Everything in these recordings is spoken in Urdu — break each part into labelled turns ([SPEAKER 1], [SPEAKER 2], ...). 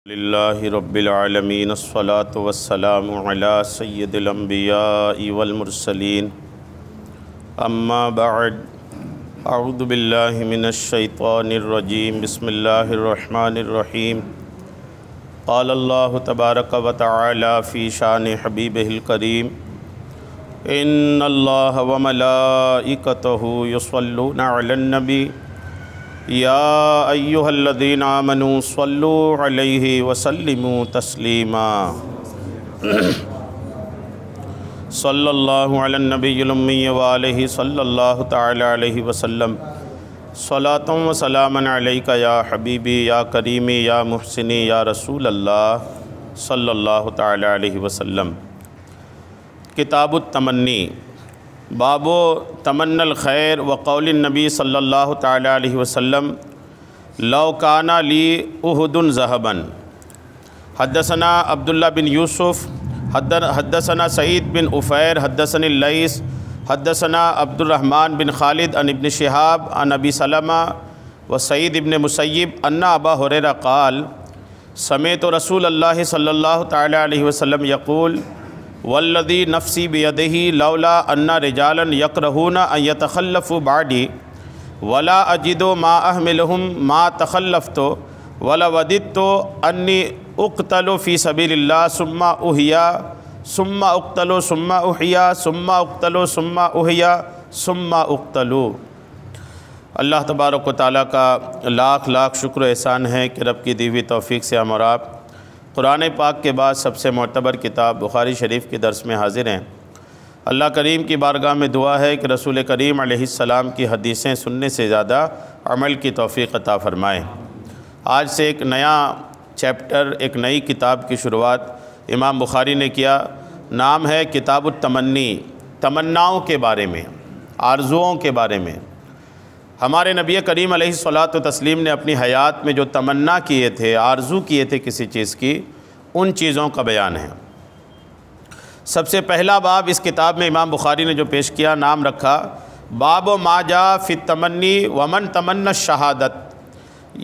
[SPEAKER 1] للہ رب العالمین الصلاة والسلام علی سید الانبیاء والمرسلین اما بعد اعوذ باللہ من الشیطان الرجیم بسم اللہ الرحمن الرحیم قال اللہ تبارک و تعالی فی شان حبیبہ الکریم ان اللہ وملائکتہ یصلون علی النبی یا ایہا الذین آمنوا صلوا علیہ وسلموا تسلیما صلی اللہ علی النبی الامی وآلہ صلی اللہ تعالی علیہ وسلم صلاۃ و سلاما علیک یا حبیبی یا کریمی یا محسنی یا رسول اللہ صلی اللہ تعالی علیہ وسلم۔ کتاب التمنی، باب تمنی الخیر وقول النبی صلی اللہ تعالی علیہ وسلم لو کان لی احد ذہبا۔ حدثنا عبداللہ بن یوسف حدثنا سعید بن عفیر حدثنی اللیث حدثنا عبد الرحمن بن خالد عن ابن شہاب عن ابی سلمہ وسعید بن مسیب ان ابا ہریرہ قال سمعت رسول اللہ صلی اللہ تعالی علیہ وسلم یقول والذی نفسی بیدہ لولا ان رجالا یکرہون ان یتخلفوا بعدی ولا اجد ما احملہم ما تخلفت ولا وددت انی اقتل فی سبیل اللہ ثم احیا ثم اقتل ثم احیا ثم اقتل ثم احیا ثم اقتل۔ اللہ تبارک و تعالیٰ کا لاکھ لاکھ شکر و احسان ہے کہ رب کی دی ہوئی توفیق سے ہم اور آپ قرآن پاک کے بعد سب سے معتبر کتاب بخاری شریف کے درس میں حاضر ہیں۔ اللہ کریم کی بارگاہ میں دعا ہے کہ رسول کریم علیہ السلام کی حدیثیں سننے سے زیادہ عمل کی توفیق عطا فرمائیں۔ آج سے ایک نیا چیپٹر، ایک نئی کتاب کی شروعات امام بخاری نے کیا۔ نام ہے کتاب التمنی، تمناؤں کے بارے میں، آرزوؤں کے بارے میں۔ ہمارے نبی کریم علیہ الصلاۃ والتسلیم نے اپنی حیات میں جو تمنا کیے تھے، آرزو کیے تھے کسی چیز کی، ان چیزوں کا بیان ہے۔ سب سے پہلا باب اس کتاب میں امام بخاری نے جو پیش کیا، نام رکھا باب ما جاء فی التمنی ومن تمنی الشہادت۔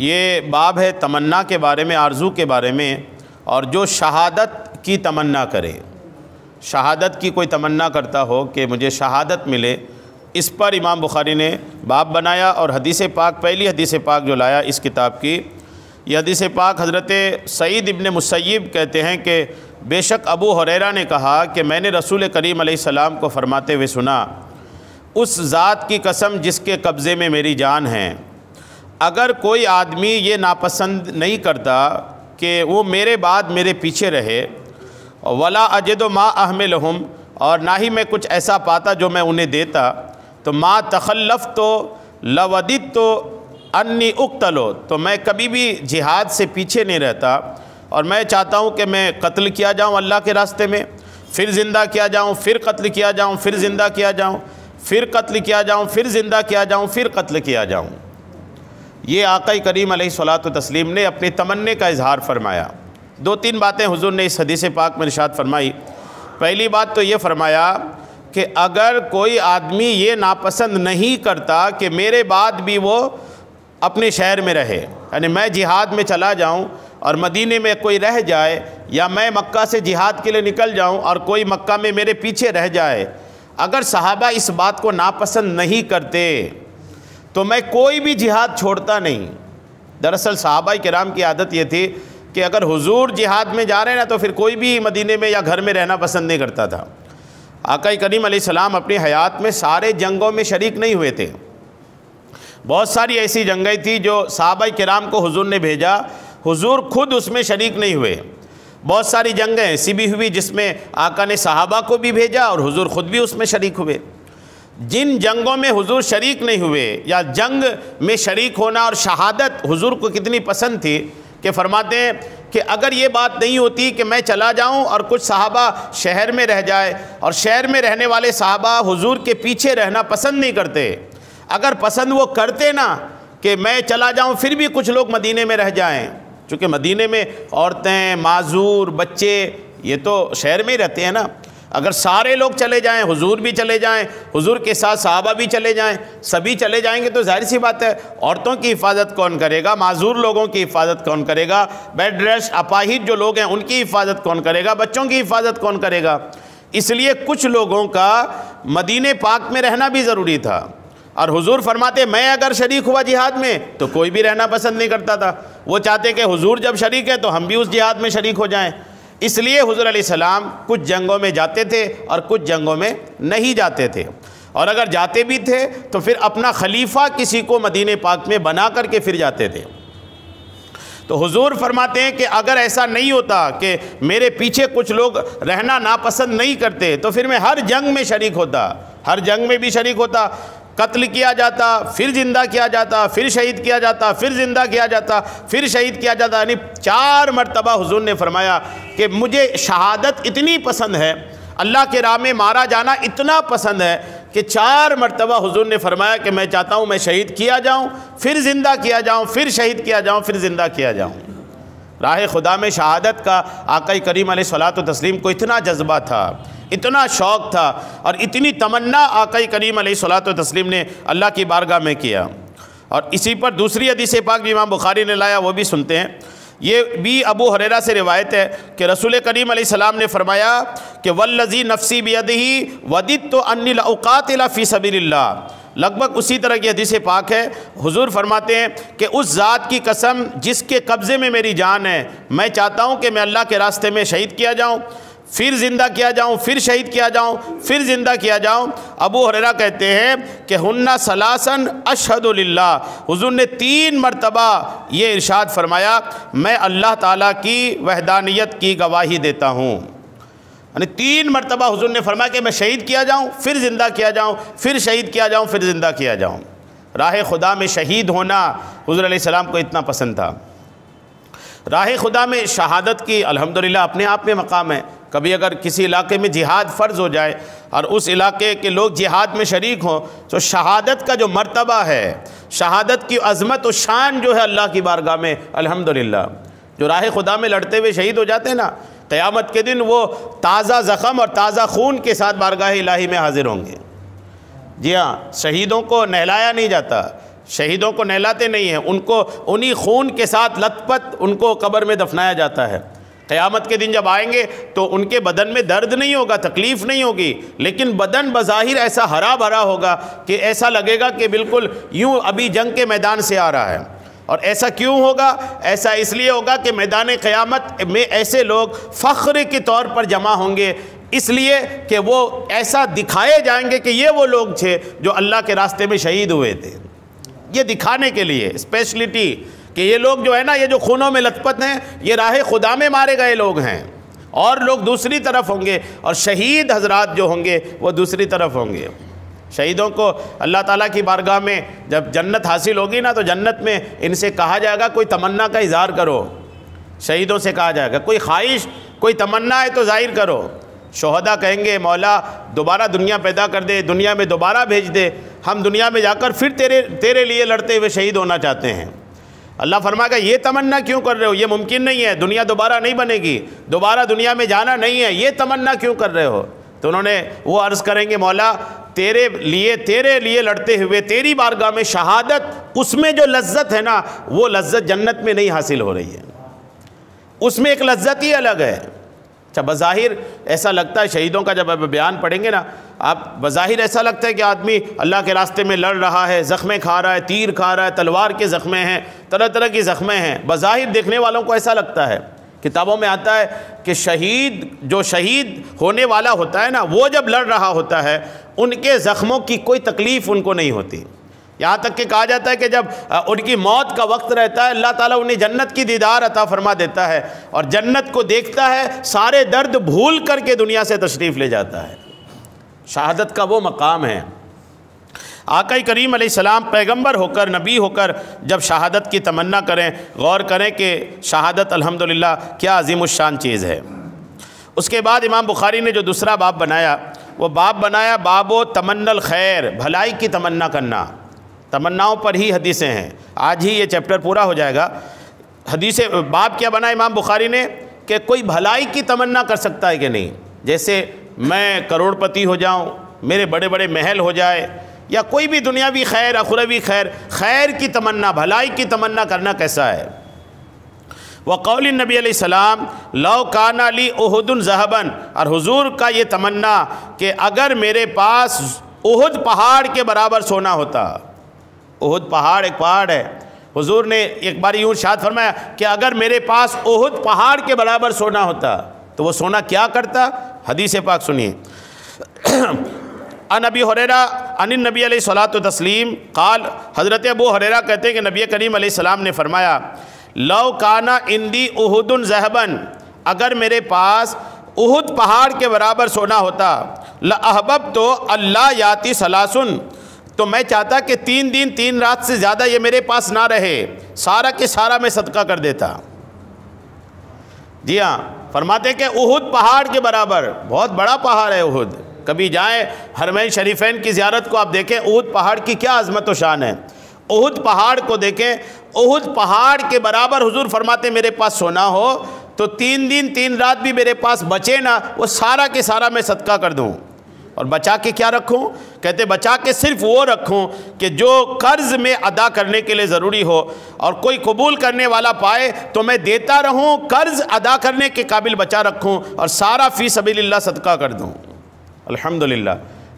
[SPEAKER 1] یہ باب ہے تمنا کے بارے میں، آرزو کے بارے میں، اور جو شہادت کی تمنا کرے، شہادت کی کوئی تمنا کرتا ہو کہ مجھے شہادت ملے، اس پر امام بخاری نے باب بنایا۔ اور حدیث پاک، پہلی حدیث پاک جو لایا اس کتاب کی، یہ حدیث پاک حضرت سعید ابن مسیب کہتے ہیں کہ بے شک ابو ہریرہ نے کہا کہ میں نے رسول کریم علیہ السلام کو فرماتے ہوئے سنا، اس ذات کی قسم جس کے قبضے میں میری جان ہے، اگر کوئی آدمی یہ ناپسند نہیں کرتا کہ وہ میرے بعد میرے پیچھے رہے، ولا اجد ما احملہم، اور نہ ہی میں کچھ ایسا پاتا جو میں انہیں دیتا، تو ما تخلفت لوددت انی اقتل، تو میں کبھی بھی جہاد سے پیچھے نہیں رہتا، اور میں چاہتا ہوں کہ میں قتل کیا جاؤں اللہ کے راستے میں، پھر زندہ کیا جاؤں، پھر قتل کیا جاؤں، پھر زندہ کیا جاؤں، پھر قتل کیا جاؤں، پھر زندہ کیا جاؤں، پھر قتل کیا جاؤں۔ یہ آقا کریم علیہ الصلاۃ والتسلیم نے اپنی تمنے کا اظہار فرمایا۔ دو تین باتیں حضور نے اس حدیث پاک میں ارشاد فرمائی۔ پہلی بات تو یہ فرمایا کہ اگر کوئی آدمی یہ ناپسند نہیں کرتا کہ میرے بعد بھی وہ اپنے شہر میں رہے، یعنی میں جہاد میں چلا جاؤں اور مدینے میں کوئی رہ جائے، یا میں مکہ سے جہاد کے لیے نکل جاؤں اور کوئی مکہ میں میرے پیچھے رہ جائے، اگر صحابہ اس بات کو ناپسند نہیں کرتے تو میں کوئی بھی جہاد چھوڑتا نہیں۔ دراصل صحابہ کرام کی عادت یہ تھی کہ اگر حضور جہاد میں جا رہے ہیں نا تو پھر کوئی بھی مدینے میں یا گھر میں رہنا پسند نہیں کرتا تھا۔ آقا کریم علیہ السلام اپنی حیات میں سارے جنگوں میں شریک نہیں ہوئے تھے۔ بہت ساری ایسی جنگیں تھیں جو صحابہ کرام کو حضور نے بھیجا، حضور خود اس میں شریک نہیں ہوئے۔ بہت ساری جنگیں ایسی بھی ہوئی جس میں آقا نے صحابہ کو بھی بھیجا اور حضور خود بھی اس میں شریک ہوئے۔ جن جنگوں میں حضور شریک نہیں ہوئے، یا جنگ میں شریک ہونا اور شہادت حضور کو کتنی پسند تھی کہ فرماتے ہیں کہ اگر یہ بات نہیں ہوتی کہ میں چلا جاؤں اور کچھ صحابہ شہر میں رہ جائے، اور شہر میں رہنے والے صحابہ حضور کے پیچھے رہنا پسند نہیں کرتے، اگر پسند وہ کرتے نا کہ میں چلا جاؤں پھر بھی کچھ لوگ مدینے میں رہ جائیں، چونکہ مدینے میں عورتیں، معذور، بچے یہ تو شہر میں ہی رہتے ہیں نا، اگر سارے لوگ چلے جائیں، حضور بھی چلے جائیں، حضور کے ساتھ صحابہ بھی چلے جائیں، سبھی چلے جائیں گے تو ظاہر سی بات ہے عورتوں کی حفاظت کون کرے گا، معذور لوگوں کی حفاظت کون کرے گا، بیڈ ریسٹ اپاہج جو لوگ ہیں ان کی حفاظت کون کرے گا، بچوں کی حفاظت کون کرے گا۔ اس لیے کچھ لوگوں کا مدینہ پاک میں رہنا بھی ضروری تھا، اور حضور فرماتے میں اگر شریک ہوا جہاد میں تو کوئی بھی رہنا پسند نہیں کرتا تھا، وہ چاہتے کہ حضور جب شریک ہے تو ہم بھی اس جہاد میں شریک ہو جائیں۔ اس لیے حضور علیہ السلام کچھ جنگوں میں جاتے تھے اور کچھ جنگوں میں نہیں جاتے تھے، اور اگر جاتے بھی تھے تو پھر اپنا خلیفہ کسی کو مدینہ پاک میں بنا کر کے پھر جاتے تھے۔ تو حضور فرماتے ہیں کہ اگر ایسا نہیں ہوتا کہ میرے پیچھے کچھ لوگ رہنا ناپسند نہیں کرتے تو پھر میں ہر جنگ میں شریک ہوتا، ہر جنگ میں بھی شریک ہوتا، قتل کیا جاتا، پھر زندہ کیا جاتا، پھر شہید کیا جاتا، پھر زندہ کیا جاتا، پھر شہید کیا جاتا، یعنی 4 مرتبہ حضور نے فرمایا کہ مجھے شہادت اتنی پسند ہے، اللہ کے راہ میں مارا جانا اتنا پسند ہے کہ 4 مرتبہ حضور نے فرمایا کہ میں چاہتا ہوں میں شہید کیا جاؤں، پھر زندہ کیا جاؤں، پھر شہید کیا جاؤں، پھر زندہ کیا جاؤں۔ راہ خدا میں شہادت کا آقا کریم علیہ الصلوۃ والتسلیم کو اتنا جذبہ تھا، اتنا شوق تھا، اور اتنی تمنا آقا کریم علیہ الصلوۃ والتسلیم نے اللہ کی بارگاہ میں کیا۔ اور اسی پر دوسری حدیث پاک بھی امام بخاری نے لایا، وہ بھی سنتے ہیں۔ یہ بھی ابو ہریرہ سے روایت ہے کہ رسول کریم علیہ السلام نے فرمایا کہ والذی نفسی بیدہ وددت انی لاقاتل فی سبیل اللہ، لگ بھگ اسی طرح کی حدیث پاک ہے۔ حضور فرماتے ہیں کہ اس ذات کی قسم جس کے قبضے میں میری جان ہے، میں چاہتا ہوں کہ میں اللہ کے راستے میں شہید کیا جاؤں، پھر زندہ کیا جاؤں، پھر شہید کیا جاؤں، پھر زندہ کیا جاؤں۔ ابو ہریرہ کہتے ہیں کہ ہن ثلاثاً اشہد للہ، حضور نے 3 مرتبہ یہ ارشاد فرمایا میں اللہ تعالیٰ کی وحدانیت کی گواہی دیتا ہوں، یعنی 3 مرتبہ حضور نے فرمایا کہ میں شہید کیا جاؤں، پھر زندہ کیا جاؤں، پھر شہید کیا جاؤں، پھر زندہ کیا جاؤں۔ راہ خدا میں شہید ہونا حضور علیہ السلام کو اتنا پسند تھا۔ راہ خدا میں شہادت کی الحمدللہ اپنے آپ میں مقام ہے۔ کبھی اگر کسی علاقے میں جہاد فرض ہو جائے اور اس علاقے کے لوگ جہاد میں شریک ہوں تو شہادت کا جو مرتبہ ہے، شہادت کی عظمت و شان جو ہے اللہ کی بارگاہ میں الحمدللہ، جو راہ خدا میں لڑتے ہوئے شہید ہو جاتے ہیں نا، قیامت کے دن وہ تازہ زخم اور تازہ خون کے ساتھ بارگاہ الہی میں حاضر ہوں گے۔ جی ہاں، شہیدوں کو نہلایا نہیں جاتا، شہیدوں کو نہلاتے نہیں ہیں، ان کو انہی خون کے ساتھ لت پت ان کو قبر میں دفنایا جاتا ہے۔ قیامت کے دن جب آئیں گے تو ان کے بدن میں درد نہیں ہوگا، تکلیف نہیں ہوگی، لیکن بدن بظاہر ایسا ہرا بھرا ہوگا کہ ایسا لگے گا کہ بالکل یوں ابھی جنگ کے میدان سے آ رہا ہے۔ اور ایسا کیوں ہوگا؟ ایسا اس لیے ہوگا کہ میدان قیامت میں ایسے لوگ فخر کے طور پر جمع ہوں گے، اس لیے کہ وہ ایسا دکھائے جائیں گے کہ یہ وہ لوگ تھے جو اللہ کے راستے میں شہید ہوئے تھے۔ یہ دکھانے کے لیے اسپیشلٹی کہ یہ لوگ جو ہے نا، یہ جو خونوں میں لت پت ہیں، یہ راہ خدا میں مارے گئے لوگ ہیں، اور لوگ دوسری طرف ہوں گے، اور شہید حضرات جو ہوں گے وہ دوسری طرف ہوں گے۔ شہیدوں کو اللہ تعالیٰ کی بارگاہ میں جب جنت حاصل ہوگی نا تو جنت میں ان سے کہا جائے گا کوئی تمنا کا اظہار کرو، شہیدوں سے کہا جائے گا کوئی خواہش کوئی تمنا ہے تو ظاہر کرو۔ شہداء کہیں گے مولا دوبارہ دنیا پیدا کر دے، دنیا میں دوبارہ بھیج دے، ہم دنیا میں جا کر پھر تیرے لیے لڑتے ہوئے شہید ہونا چاہتے ہیں۔ اللہ فرمائے گا یہ تمنا کیوں کر رہے ہو، یہ ممکن نہیں ہے، دنیا دوبارہ نہیں بنے گی، دوبارہ دنیا میں جانا نہیں ہے، یہ تمنا کیوں کر رہے ہو؟ تو انہوں نے وہ عرض کریں گے مولا تیرے لیے لڑتے ہوئے تیری بارگاہ میں شہادت، اس میں جو لذت ہے نا وہ لذت جنت میں نہیں حاصل ہو رہی ہے، اس میں ایک لذت ہی الگ ہے۔ اچھا بظاہر ایسا لگتا ہے، شہیدوں کا جب بیان پڑھیں گے نا آپ، بظاہر ایسا لگتا ہے کہ آدمی اللہ کے راستے میں لڑ رہا ہے، زخمیں کھا رہا ہے، تیر کھا رہا ہے، تلوار کے زخمیں ہیں، طرح طرح کی زخمیں ہیں، بظاہر دیکھنے والوں کو ایسا لگتا ہے۔ کتابوں میں آتا ہے کہ جو شہید ہونے والا ہوتا ہے نا، وہ جب لڑ رہا ہوتا ہے ان کے زخموں کی کوئی تکلیف ان کو نہیں ہوتی، یہاں تک کہ کہا جاتا ہے کہ جب ان کی موت کا وقت رہتا ہے اللہ تعالیٰ انہیں جنت کی دیدار عطا فرما دیتا ہے، اور جنت کو دیکھتا ہے سارے درد بھول کر کے دنیا سے تشریف لے جاتا ہے۔ شہادت کا وہ مقام ہے۔ آقا کریم علیہ السلام پیغمبر ہو کر، نبی ہو کر جب شہادت کی تمنا کریں، غور کریں کہ شہادت الحمدللہ کیا عظیم الشان چیز ہے۔ اس کے بعد امام بخاری نے جو دوسرا باب بنایا، وہ باب بنایا باب و تمنا الخیر، بھلائی کی تمنا کرنا۔ تمناؤں پر ہی حدیثیں ہیں، آج ہی یہ چیپٹر پورا ہو جائے گا۔ باب کیا بنا امام بخاری نے کہ کوئی بھلائی کی تمنا کر سکتا ہے کہ نہیں، جیسے میں کروڑ پتی ہو جاؤں، میرے بڑے بڑے محل ہو جائے، یا کوئی بھی دنیاوی خیر اخروی خیر، خیر کی تمنا، بھلائی کی تمنا کرنا کیسا ہے؟ وقول نبی علیہ السلام لو کان لی احد ذہبا، اور حضور کا یہ تمنا کہ اگر میرے پاس احد پہاڑ کے برابر سونا ہوتا۔ احد پہاڑ ایک پہاڑ ہے، حضور نے ایک بار یوں ارشاد فرمایا کہ اگر میرے پاس احد پہاڑ کے برابر سونا ہوتا تو وہ سونا کیا کرتا؟ حدیث پاک سنیے۔ عن ابی ہریرہ عن النبی علیہ الصلوۃ والتسلیم قال، حضرت ابو ہریرہ کہتے ہیں کہ نبی کریم علیہ السلام نے فرمایا لو کان عندی احد ذہبا، اگر میرے پاس احد پہاڑ کے برابر سونا ہوتا، لأحببت اللہ یاتی ثلاثن، تو میں چاہتا کہ 3 دن 3 رات سے زیادہ یہ میرے پاس نہ رہے، سارا کے سارا میں صدقہ کر دیتا۔ جی ہاں، فرماتے کہ احد پہاڑ کے برابر، بہت بڑا پہاڑ ہے احد، کبھی جائیں حرمین شریفین کی زیارت کو آپ دیکھیں، احد پہاڑ کی کیا عظمت و شان ہے، احد پہاڑ کو دیکھیں، احد پہاڑ کے برابر حضور فرماتے میرے پاس سونا ہو تو 3 دن 3 رات بھی میرے پاس بچے نا، وہ سارا کے سارا میں صدقہ کر دوں۔ اور بچا کے کیا رکھوں؟ کہتے بچا کے صرف وہ رکھوں کہ جو قرض میں ادا کرنے کے لیے ضروری ہو، اور کوئی قبول کرنے والا پائے تو میں دیتا رہوں، قرض ادا کرنے کے قابل بچا رکھوں، اور سارا فی سبیل اللہ صدقہ کر دوں۔ الحمدللہ،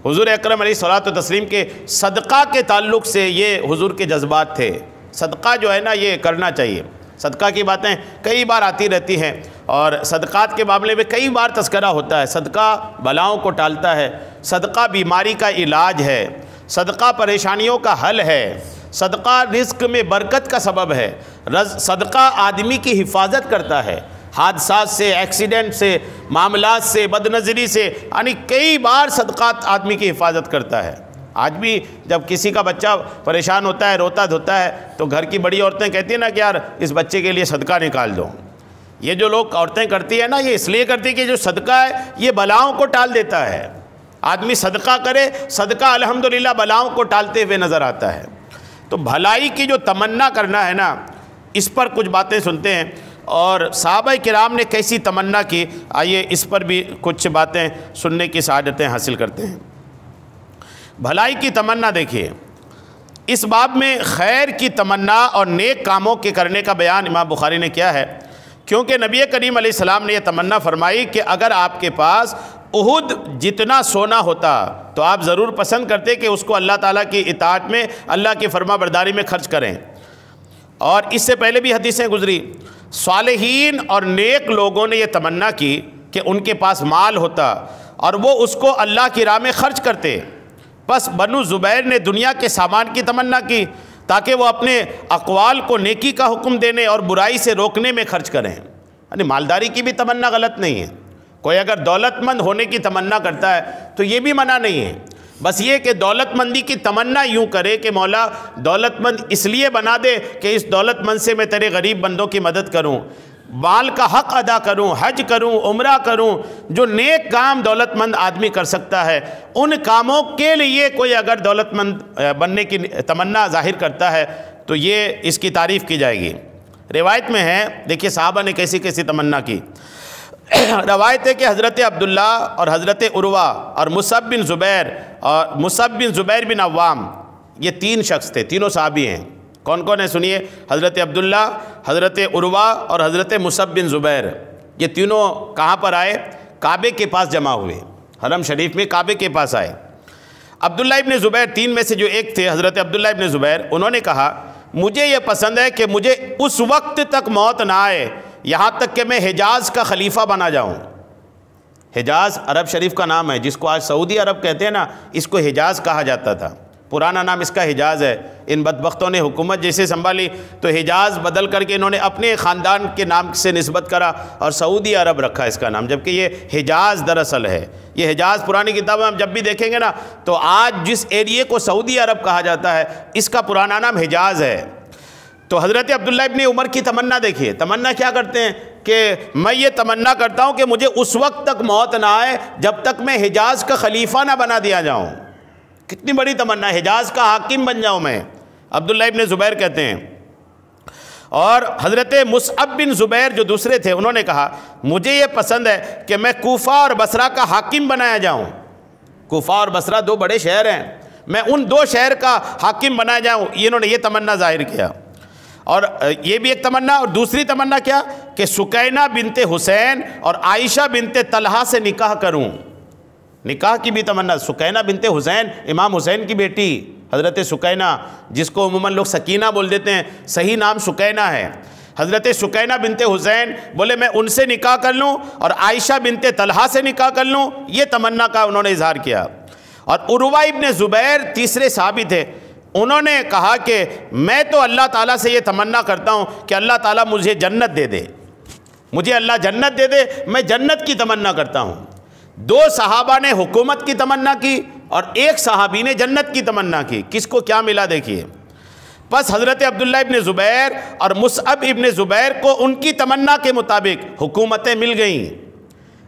[SPEAKER 1] حضور اکرم علیہ الصلوۃ والتسلیم کے صدقہ کے تعلق سے یہ حضور کے جذبات تھے۔ صدقہ جو ہے نا یہ کرنا چاہیے، صدقہ کی باتیں کئی بار آتی رہتی ہیں، اور صدقات کے معاملے میں کئی بار تذکرہ ہوتا ہے۔ صدقہ بلاؤں کو ٹالتا ہے، صدقہ بیماری کا علاج ہے، صدقہ پریشانیوں کا حل ہے، صدقہ رزق میں برکت کا سبب ہے، صدقہ آدمی کی حفاظت کرتا ہے حادثات سے، ایکسیڈنٹ سے، معاملات سے، بد نظری سے، یعنی کئی بار صدقات آدمی کی حفاظت کرتا ہے۔ آج بھی جب کسی کا بچہ پریشان ہوتا ہے، روتا دھوتا ہے، تو گھر کی بڑی عورتیں کہتی ہیں نا کہ یار اس بچے کے لیے صدقہ نکال دو۔ یہ جو لوگ عورتیں کرتی ہیں نا، یہ اس لیے کرتی کہ جو صدقہ ہے یہ بلاؤں کو ٹال دیتا ہے۔ آدمی صدقہ کرے، صدقہ الحمدللہ بلاؤں کو ٹالتے ہوئے نظر آتا ہے۔ تو بھلائی کی جو تمنا کرنا ہے نا، اس پر کچھ باتیں سنتے ہیں، اور صحابہ کرام نے کیسی تمنا کی، آئیے اس پر بھی کچھ باتیں سننے کی سعادتیں حاصل کرتے ہیں۔ بھلائی کی تمنا دیکھیے، اس باب میں خیر کی تمنا اور نیک کاموں کے کرنے کا بیان امام بخاری نے کیا ہے، کیونکہ نبی کریم علیہ السلام نے یہ تمنا فرمائی کہ اگر آپ کے پاس احد جتنا سونا ہوتا تو آپ ضرور پسند کرتے کہ اس کو اللہ تعالیٰ کی اطاعت میں، اللہ کی فرما برداری میں خرچ کریں۔ اور اس سے پہلے بھی حدیثیں گزری، صالحین اور نیک لوگوں نے یہ تمنا کی کہ ان کے پاس مال ہوتا اور وہ اس کو اللہ کی راہ میں خرچ کرتے۔ بس بنو زبیر نے دنیا کے سامان کی تمنا کی تاکہ وہ اپنے اقوال کو نیکی کا حکم دینے اور برائی سے روکنے میں خرچ کریں۔ یعنی مالداری کی بھی تمنا غلط نہیں ہے، کوئی اگر دولت مند ہونے کی تمنا کرتا ہے تو یہ بھی منع نہیں ہے، بس یہ کہ دولت مندی کی تمنا یوں کرے کہ مولا دولت مند اس لیے بنا دے کہ اس دولت مند سے میں تیرے غریب بندوں کی مدد کروں، مال کا حق ادا کروں، حج کروں، عمرہ کروں۔ جو نیک کام دولت مند آدمی کر سکتا ہے، ان کاموں کے لیے کوئی اگر دولت مند بننے کی تمنا ظاہر کرتا ہے تو یہ اس کی تعریف کی جائے گی۔ روایت میں ہے، دیکھیے صحابہ نے کیسی کیسی تمنا کی۔ روایت ہے کہ حضرت عبداللہ اور حضرت عروہ اور مصعب بن زبیر بن عوام، یہ 3 شخص تھے، تینوں صحابی ہیں۔ کون کون ہے سنیے، حضرت عبداللہ، حضرت عروہ اور حضرت مصعب بن زبیر، یہ تینوں کہاں پر آئے؟ کعبے کے پاس جمع ہوئے، حرم شریف میں کعبے کے پاس آئے۔ عبداللہ ابن زبیر، 3 میں سے جو ایک تھے حضرت عبداللہ ابن زبیر، انہوں نے کہا مجھے یہ پسند ہے کہ مجھے اس وقت تک موت نہ آئے یہاں تک کہ میں حجاز کا خلیفہ بنا جاؤں۔ حجاز عرب شریف کا نام ہے، جس کو آج سعودی عرب کہتے ہیں نا، اس کو حجاز کہا جاتا تھا، پرانا نام اس کا حجاز ہے۔ ان بدبختوں نے حکومت جیسے سنبھالی تو حجاز بدل کر کے انہوں نے اپنے خاندان کے نام سے نسبت کرا اور سعودی عرب رکھا اس کا نام، جبکہ یہ حجاز دراصل ہے۔ یہ حجاز پرانی کتابیں ہم جب بھی دیکھیں گے نا تو آج جس ایریے کو سعودی عرب کہا جاتا ہے اس کا پرانا نام حجاز ہے۔ تو حضرت عبداللہ ابن عمر کی تمنا دیکھیے، تمنا کیا کرتے ہیں کہ میں یہ تمنا کرتا ہوں کہ مجھے اس وقت تک موت نہ آئے جب تک میں حجاز کا خلیفہ نہ بنا دیا جاؤں۔ کتنی بڑی تمنا ہے، حجاز کا حاکم بن جاؤں میں۔ عبداللہ ابن زبیر کہتے ہیں اور حضرت مصعب بن زبیر جو دوسرے تھے انہوں نے کہا مجھے یہ پسند ہے کہ میں کوفہ اور بصرہ کا حاکم بنایا جاؤں. کوفہ اور بصرہ دو بڑے شہر ہیں, میں ان دو شہر کا حاکم بنایا جاؤں. انہوں نے یہ تمنا ظاہر کیا. اور یہ بھی ایک تمنا, اور دوسری تمنا کیا کہ سکینہ بنت حسین اور عائشہ بنت طلحہ سے نکاح کروں. نکاح کی بھی تمنا. سکینہ بنت حسین امام حسین کی بیٹی حضرت سکینہ, جس کو عموماً لوگ سکینہ بول دیتے ہیں, صحیح نام سکینہ ہے. حضرت سکینہ بنت حسین بولے میں ان سے نکاح کر لوں اور عائشہ بنت طلحہ سے نکاح کر لوں. یہ تمنا کا انہوں نے اظہار کیا. اور عروہ ابن زبیر تیسرے صحابی تھے, انہوں نے کہا کہ میں تو اللہ تعالیٰ سے یہ تمنا کرتا ہوں کہ اللہ تعالیٰ مجھے جنت دے دے, مجھے اللہ جنت دے دے, میں جنت کی تمنا کرتا ہوں. دو صحابہ نے حکومت کی تمنا کی اور ایک صحابی نے جنت کی تمنا کی. کس کو کیا ملا دیکھیے. پس حضرت عبداللہ ابن زبیر اور مصعب ابن زبیر کو ان کی تمنا کے مطابق حکومتیں مل گئیں.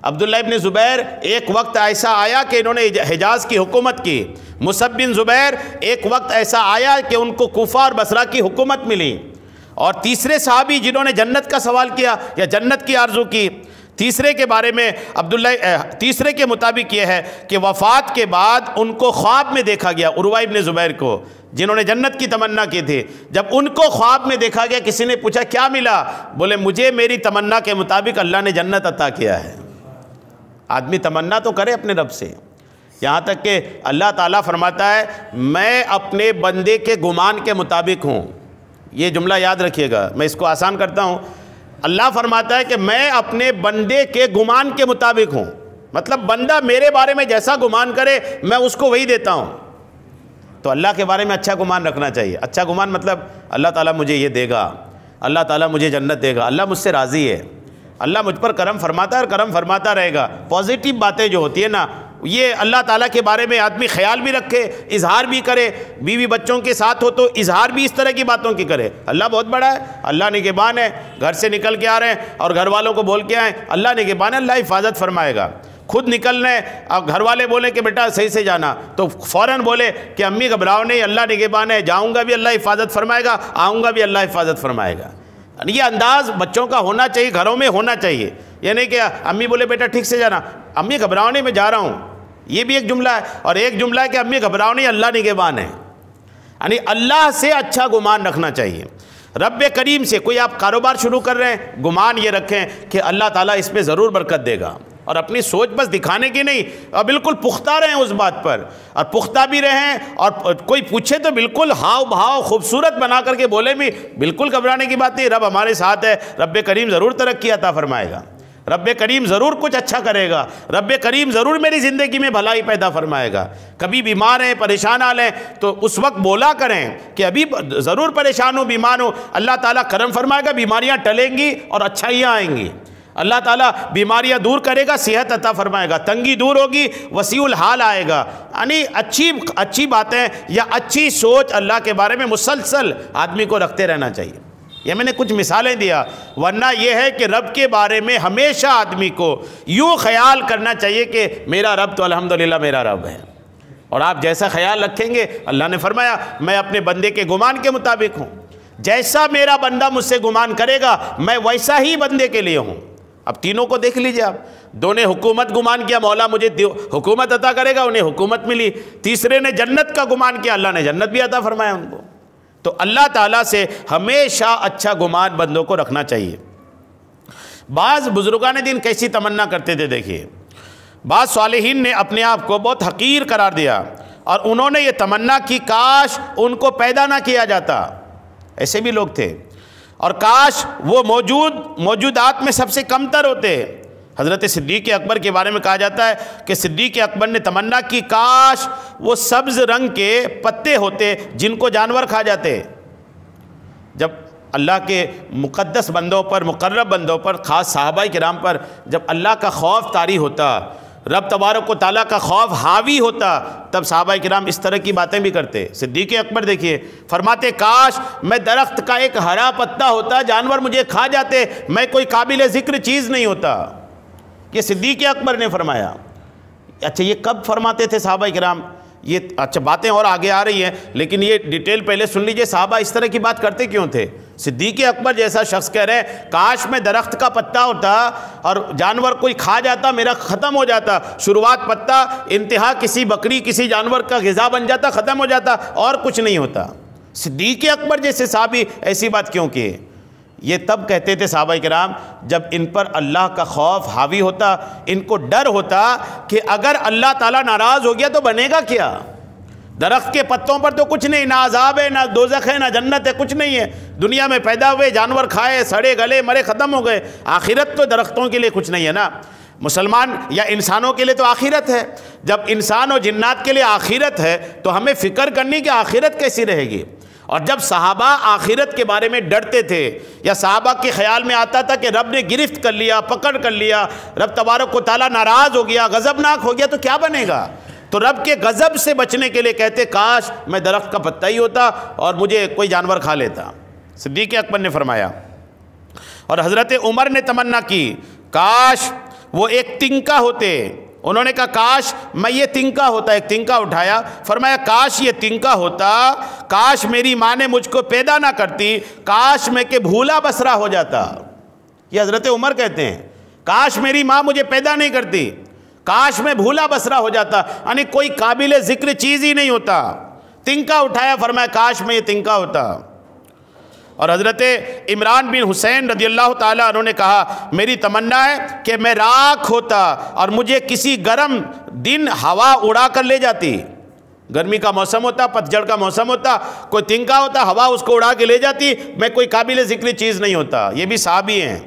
[SPEAKER 1] عبداللہ ابن زبیر ایک وقت ایسا آیا کہ انہوں نے حجاز کی حکومت کی. مصعب بن زبیر ایک وقت ایسا آیا کہ ان کو کوفہ اور بصرہ کی حکومت ملی. اور تیسرے صحابی جنہوں نے جنت کا سوال کیا یا جنت کی آرزو کی, تیسرے کے بارے میں تیسرے کے مطابق یہ ہے کہ وفات کے بعد ان کو خواب میں دیکھا گیا. عروہ ابن زبیر کو, جنہوں نے جنت کی تمنا کی تھی, جب ان کو خواب میں دیکھا گیا, کسی نے پوچھا کیا ملا, بولے مجھے میری تمنا کے مطابق اللہ نے جنت عطا کیا ہے. آدمی تمنا تو کرے اپنے رب سے, یہاں تک کہ اللہ تعالیٰ فرماتا ہے میں اپنے بندے کے گمان کے مطابق ہوں. یہ جملہ یاد رکھیے گا, میں اس کو آسان کرتا ہوں. اللہ فرماتا ہے کہ میں اپنے بندے کے گمان کے مطابق ہوں, مطلب بندہ میرے بارے میں جیسا گمان کرے میں اس کو وہی دیتا ہوں. تو اللہ کے بارے میں اچھا گمان رکھنا چاہیے. اچھا گمان مطلب اللہ تعالیٰ مجھے یہ دے گا, اللہ تعالیٰ مجھے جنت دے گا, اللہ مجھ سے راضی ہے, اللہ مجھ پر کرم فرماتا ہے اور کرم فرماتا رہے گا. پازیٹیو باتیں جو ہوتی ہیں نا, یہ اللہ تعالیٰ کے بارے میں آدمی خیال بھی رکھے, اظہار بھی کرے. بیوی بچوں کے ساتھ ہو تو اظہار بھی اس طرح کی باتوں کی کرے. اللہ بہت بڑا ہے, اللہ نگہبان ہے. گھر سے نکل کے آ رہے ہیں اور گھر والوں کو بول کے آئیں اللہ نگہبان ہے, اللہ حفاظت فرمائے گا. خود نکلنا ہے, اب گھر والے بولیں کہ بیٹا صحیح سے جانا, تو فوراً بولے کہ امی گھبراؤ نہیں, اللہ نگہبان ہے, جاؤں گا بھی اللہ حفاظت فرمائے گا, آؤں گا بھی اللہ حفاظت فرمائے گا. یہ انداز بچوں کا ہونا چاہیے, گھروں میں ہونا چاہیے. یہ نہیں کہ امی بولے بیٹا ٹھیک سے جانا, امی گھبراؤ نہیں میں جا رہا ہوں, یہ بھی ایک جملہ ہے. اور ایک جملہ ہے کہ امی گھبراؤ نہیں اللہ نگہبان ہے. یعنی اللہ سے اچھا گمان رکھنا چاہیے. رب کریم سے کوئی آپ کاروبار شروع کر رہے ہیں, گمان یہ رکھیں کہ اللہ تعالیٰ اس پہ ضرور برکت دے گا, اور اپنی سوچ بس دکھانے کی نہیں, اور بالکل پختہ رہیں اس بات پر, اور پختہ بھی رہیں, اور کوئی پوچھے تو بالکل ہاؤ بھاؤ خوبصورت بنا کر کے بولے بھی, بالکل گھبرانے کی بات نہیں. رب ہمارے ساتھ ہے, رب کریم ضرور ترقی عطا فرمائے گا, رب کریم ضرور کچھ اچھا کرے گا, رب کریم ضرور میری زندگی میں بھلائی پیدا فرمائے گا. کبھی بیمار ہیں, پریشان حال ہیں, تو اس وقت بولا کریں کہ ابھی ضرور پریشان ہوں, بیمار ہوں, اللہ تعالیٰ کرم فرمائے گا, بیماریاں ٹلیں گی اور اچھائیاں آئیں گی. اللہ تعالیٰ بیماریاں دور کرے گا, صحت عطا فرمائے گا, تنگی دور ہوگی, وسیع الحال آئے گا. یعنی اچھی باتیں یا اچھی سوچ اللہ کے بارے میں مسلسل آدمی کو رکھتے رہنا چاہیے. یہ میں نے کچھ مثالیں دیا, ورنہ یہ ہے کہ رب کے بارے میں ہمیشہ آدمی کو یوں خیال کرنا چاہیے کہ میرا رب تو الحمدللہ میرا رب ہے, اور آپ جیسا خیال رکھیں گے, اللہ نے فرمایا میں اپنے بندے کے گمان کے مطابق ہوں, جیسا میرا بندہ مجھ سے گمان کرے گا میں ویسا ہی بندے کے لیے ہوں. اب تینوں کو دیکھ لیجئے, آپ دو نے حکومت گمان کیا, مولا مجھے حکومت عطا کرے گا, انہیں حکومت ملی. تیسرے نے جنت کا گمان کیا, اللہ نے جنت بھی عطا فرمایا ان کو. تو اللہ تعالیٰ سے ہمیشہ اچھا گمان بندوں کو رکھنا چاہیے. بعض بزرگان دین کیسی تمنا کرتے تھے دیکھیے. بعض صالحین نے اپنے آپ کو بہت حقیر قرار دیا, اور انہوں نے یہ تمنا کی کاش ان کو پیدا نہ کیا جاتا. ایسے بھی لوگ تھے, اور کاش وہ موجودات میں سب سے کم تر ہوتے. حضرت صدیق اکبر کے بارے میں کہا جاتا ہے کہ صدیق اکبر نے تمنا کی کاش وہ سبز رنگ کے پتے ہوتے جن کو جانور کھا جاتے. جب اللہ کے مقدس بندوں پر, مقرب بندوں پر, خاص صحابہ کرام پر جب اللہ کا خوف طاری ہوتا, رب تبارک و تعالیٰ کا خوف حاوی ہوتا, تب صحابہ کرام اس طرح کی باتیں بھی کرتے. صدیق اکبر دیکھیے فرماتے کاش میں درخت کا ایک ہرا پتا ہوتا, جانور مجھے کھا جاتے, میں کوئی قابل ذکر چیز نہیں ہوتا. یہ صدیق اکبر نے فرمایا. اچھا یہ کب فرماتے تھے صحابہ کرام؟ یہ اچھا باتیں اور آگے آ رہی ہیں لیکن یہ ڈیٹیل پہلے سن لیجئے. صحابہ اس طرح کی بات کرتے کیوں تھے؟ صدیق اکبر جیسا شخص کہہ رہے ہیں کاش میں درخت کا پتا ہوتا اور جانور کوئی کھا جاتا میرا ختم ہو جاتا. شروعات پتا، انتہا کسی بکری کسی جانور کا غذا بن جاتا، ختم ہو جاتا اور کچھ نہیں ہوتا. صدیق اکبر جیسے صحابی ایسی بات کیوں کیے؟ یہ تب کہتے تھے صحابہ کرام جب ان پر اللہ کا خوف حاوی ہوتا، ان کو ڈر ہوتا کہ اگر اللہ تعالیٰ ناراض ہو گیا تو بنے گا کیا؟ درخت کے پتوں پر تو کچھ نہیں، نہ عذاب ہے، نہ دوزخ ہے، نہ جنت ہے، کچھ نہیں ہے. دنیا میں پیدا ہوئے، جانور کھائے، سڑے گلے مرے، ختم ہو گئے. آخرت تو درختوں کے لیے کچھ نہیں ہے نا. مسلمان یا انسانوں کے لیے تو آخرت ہے. جب انسان اور جنات کے لیے آخرت ہے تو ہمیں فکر کرنی کہ آخرت کیسی رہے گی. اور جب صحابہ آخرت کے بارے میں ڈرتے تھے یا صحابہ کے خیال میں آتا تھا کہ رب نے گرفت کر لیا، پکڑ کر لیا، رب تبارک و تعالیٰ ناراض ہو گیا، غضبناک ہو گیا تو کیا بنے گا، تو رب کے غضب سے بچنے کے لیے کہتے کاش میں درخت کا پتا ہی ہوتا اور مجھے کوئی جانور کھا لیتا. صدیق اکبر نے فرمایا. اور حضرت عمر نے تمنا کی کاش وہ ایک تنکا ہوتے. انہوں نے کہا کاش میں یہ تنکا ہوتا. ایک تنکا اٹھایا، فرمایا کاش یہ تنکا ہوتا، کاش میری ماں نے مجھ کو پیدا نہ کرتی، کاش میں کہ بھولا بسرا ہو جاتا. یہ حضرت عمر کہتے ہیں کاش میری ماں مجھے پیدا نہیں کرتی، کاش میں بھولا بسرا ہو جاتا. یعنی کوئی قابل ذکر چیز ہی نہیں ہوتا. تنکا اٹھایا، فرمایا کاش میں یہ تنکا ہوتا. اور حضرت عمران بن حسین رضی اللہ تعالیٰ عنہ نے کہا میری تمنا ہے کہ میں راکھ ہوتا اور مجھے کسی گرم دن ہوا اڑا کر لے جاتی. گرمی کا موسم ہوتا، پتجھڑ کا موسم ہوتا، کوئی تنکا ہوتا، ہوا اس کو اڑا کے لے جاتی، میں کوئی قابل ذکر چیز نہیں ہوتا. یہ بھی صحابی ہیں.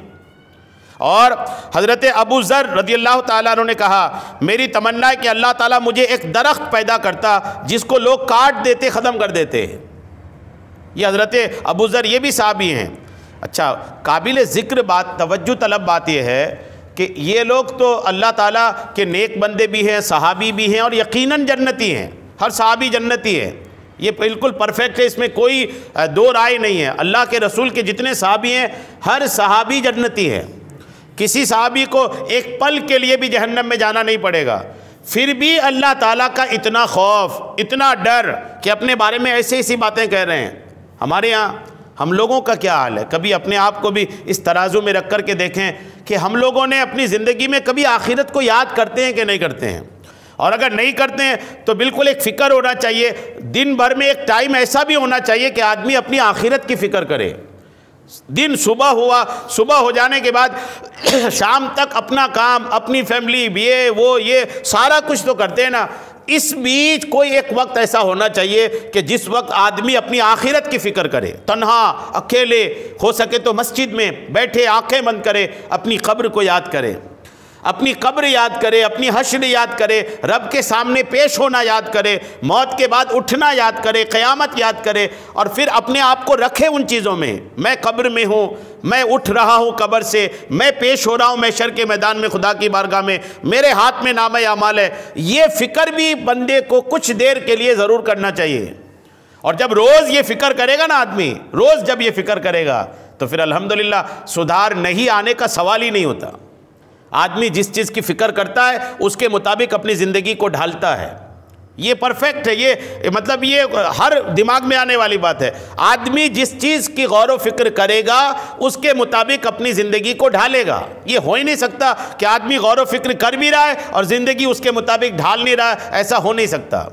[SPEAKER 1] اور حضرت ابو ذر رضی اللہ تعالیٰ عنہ نے کہا میری تمنا ہے کہ اللہ تعالیٰ مجھے ایک درخت پیدا کرتا جس کو لوگ کاٹ دیتے، ختم کر دیتے. یہ حضرت ابو ذر یہ بھی صحابی ہیں. اچھا قابل ذکر بات، توجہ طلب بات یہ ہے کہ یہ لوگ تو اللہ تعالیٰ کے نیک بندے بھی ہیں، صحابی بھی ہیں اور یقیناً جنتی ہیں. ہر صحابی جنتی ہے، یہ بالکل پرفیکٹ ہے، اس میں کوئی دو رائے نہیں ہے. اللہ کے رسول کے جتنے صحابی ہیں ہر صحابی جنتی ہے. کسی صحابی کو ایک پل کے لیے بھی جہنم میں جانا نہیں پڑے گا. پھر بھی اللہ تعالیٰ کا اتنا خوف، اتنا ڈر کہ اپنے بارے میں ایسی باتیں کہہ رہے ہیں. ہمارے یہاں ہم لوگوں کا کیا حال ہے؟ کبھی اپنے آپ کو بھی اس ترازو میں رکھ کر کے دیکھیں کہ ہم لوگوں نے اپنی زندگی میں کبھی آخرت کو یاد کرتے ہیں کہ نہیں کرتے ہیں. اور اگر نہیں کرتے ہیں تو بالکل ایک فکر ہونا چاہیے. دن بھر میں ایک ٹائم ایسا بھی ہونا چاہیے کہ آدمی اپنی آخرت کی فکر کرے. دن صبح ہوا، صبح ہو جانے کے بعد شام تک اپنا کام، اپنی فیملی، یہ سارا کچھ تو کرتے ہیں نا. اس بیچ کوئی ایک وقت ایسا ہونا چاہیے کہ جس وقت آدمی اپنی آخرت کی فکر کرے. تنہا اکیلے ہو سکے تو مسجد میں بیٹھے آنکھیں بند کرے، اپنی قبر کو یاد کرے، اپنی قبر یاد کرے، اپنی حشر یاد کرے، رب کے سامنے پیش ہونا یاد کرے، موت کے بعد اٹھنا یاد کرے، قیامت یاد کرے، اور پھر اپنے آپ کو رکھے ان چیزوں میں. میں قبر میں ہوں، میں اٹھ رہا ہوں قبر سے، میں پیش ہو رہا ہوں محشر کے میدان میں خدا کی بارگاہ میں، میرے ہاتھ میں نامہ اعمال ہے. یہ فکر بھی بندے کو کچھ دیر کے لیے ضرور کرنا چاہیے. اور جب روز یہ فکر کرے گا نا آدمی، روز جب یہ فکر کرے گا تو پھر الحمدللہ سدھار نہیں آنے کا سوال ہی نہیں ہوتا. آدمی جس چیز کی فکر کرتا ہے اس کے مطابق اپنی زندگی کو ڈھالتا ہے. یہ پرفیکٹ ہے، یہ مطلب یہ ہر دماغ میں آنے والی بات ہے. آدمی جس چیز کی غور و فکر کرے گا اس کے مطابق اپنی زندگی کو ڈھالے گا. یہ ہو ہی نہیں سکتا کہ آدمی غور و فکر کر بھی رہا ہے اور زندگی اس کے مطابق ڈھال نہیں رہا ہے. ایسا ہو نہیں سکتا.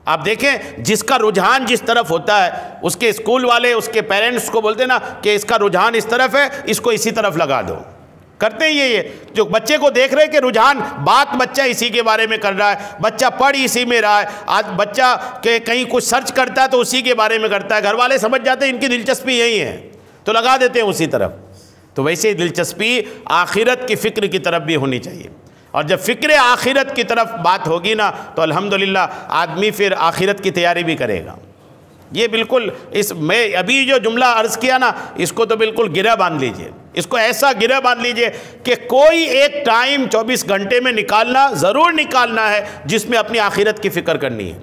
[SPEAKER 1] آپ دیکھیں جس کا رجحان جس طرف ہوتا ہے اس کے اسکول والے اس کے پیرنٹس کو بولتے نا کہ اس کا رجحان اس طرف ہے، اس کو اسی طرف لگا دو. کرتے ہیں یہ جو بچے کو دیکھ رہے کہ رجحان بات بچہ اسی کے بارے میں کر رہا ہے، بچہ پڑھ اسی میں رہا ہے، آج بچہ کہ کہیں کچھ سرچ کرتا ہے تو اسی کے بارے میں کرتا ہے. گھر والے سمجھ جاتے ہیں ان کی دلچسپی یہی ہے تو لگا دیتے ہیں اسی طرف. تو ویسے ہی دلچسپی آخرت کی فکر کی طرف بھی ہونی چاہیے. اور جب فکر آخرت کی طرف بات ہوگی نا تو الحمدللہ آدمی پھر آخرت کی تیاری بھی کرے گا. یہ بالکل میں ابھی جو جملہ عرض کیا نا اس کو تو بالکل گرہ باندھ لیجئے. اس کو ایسا گرہ باندھ لیجئے کہ کوئی ایک ٹائم 24 گھنٹے میں نکالنا ضرور نکالنا ہے جس میں اپنی آخرت کی فکر کرنی ہے.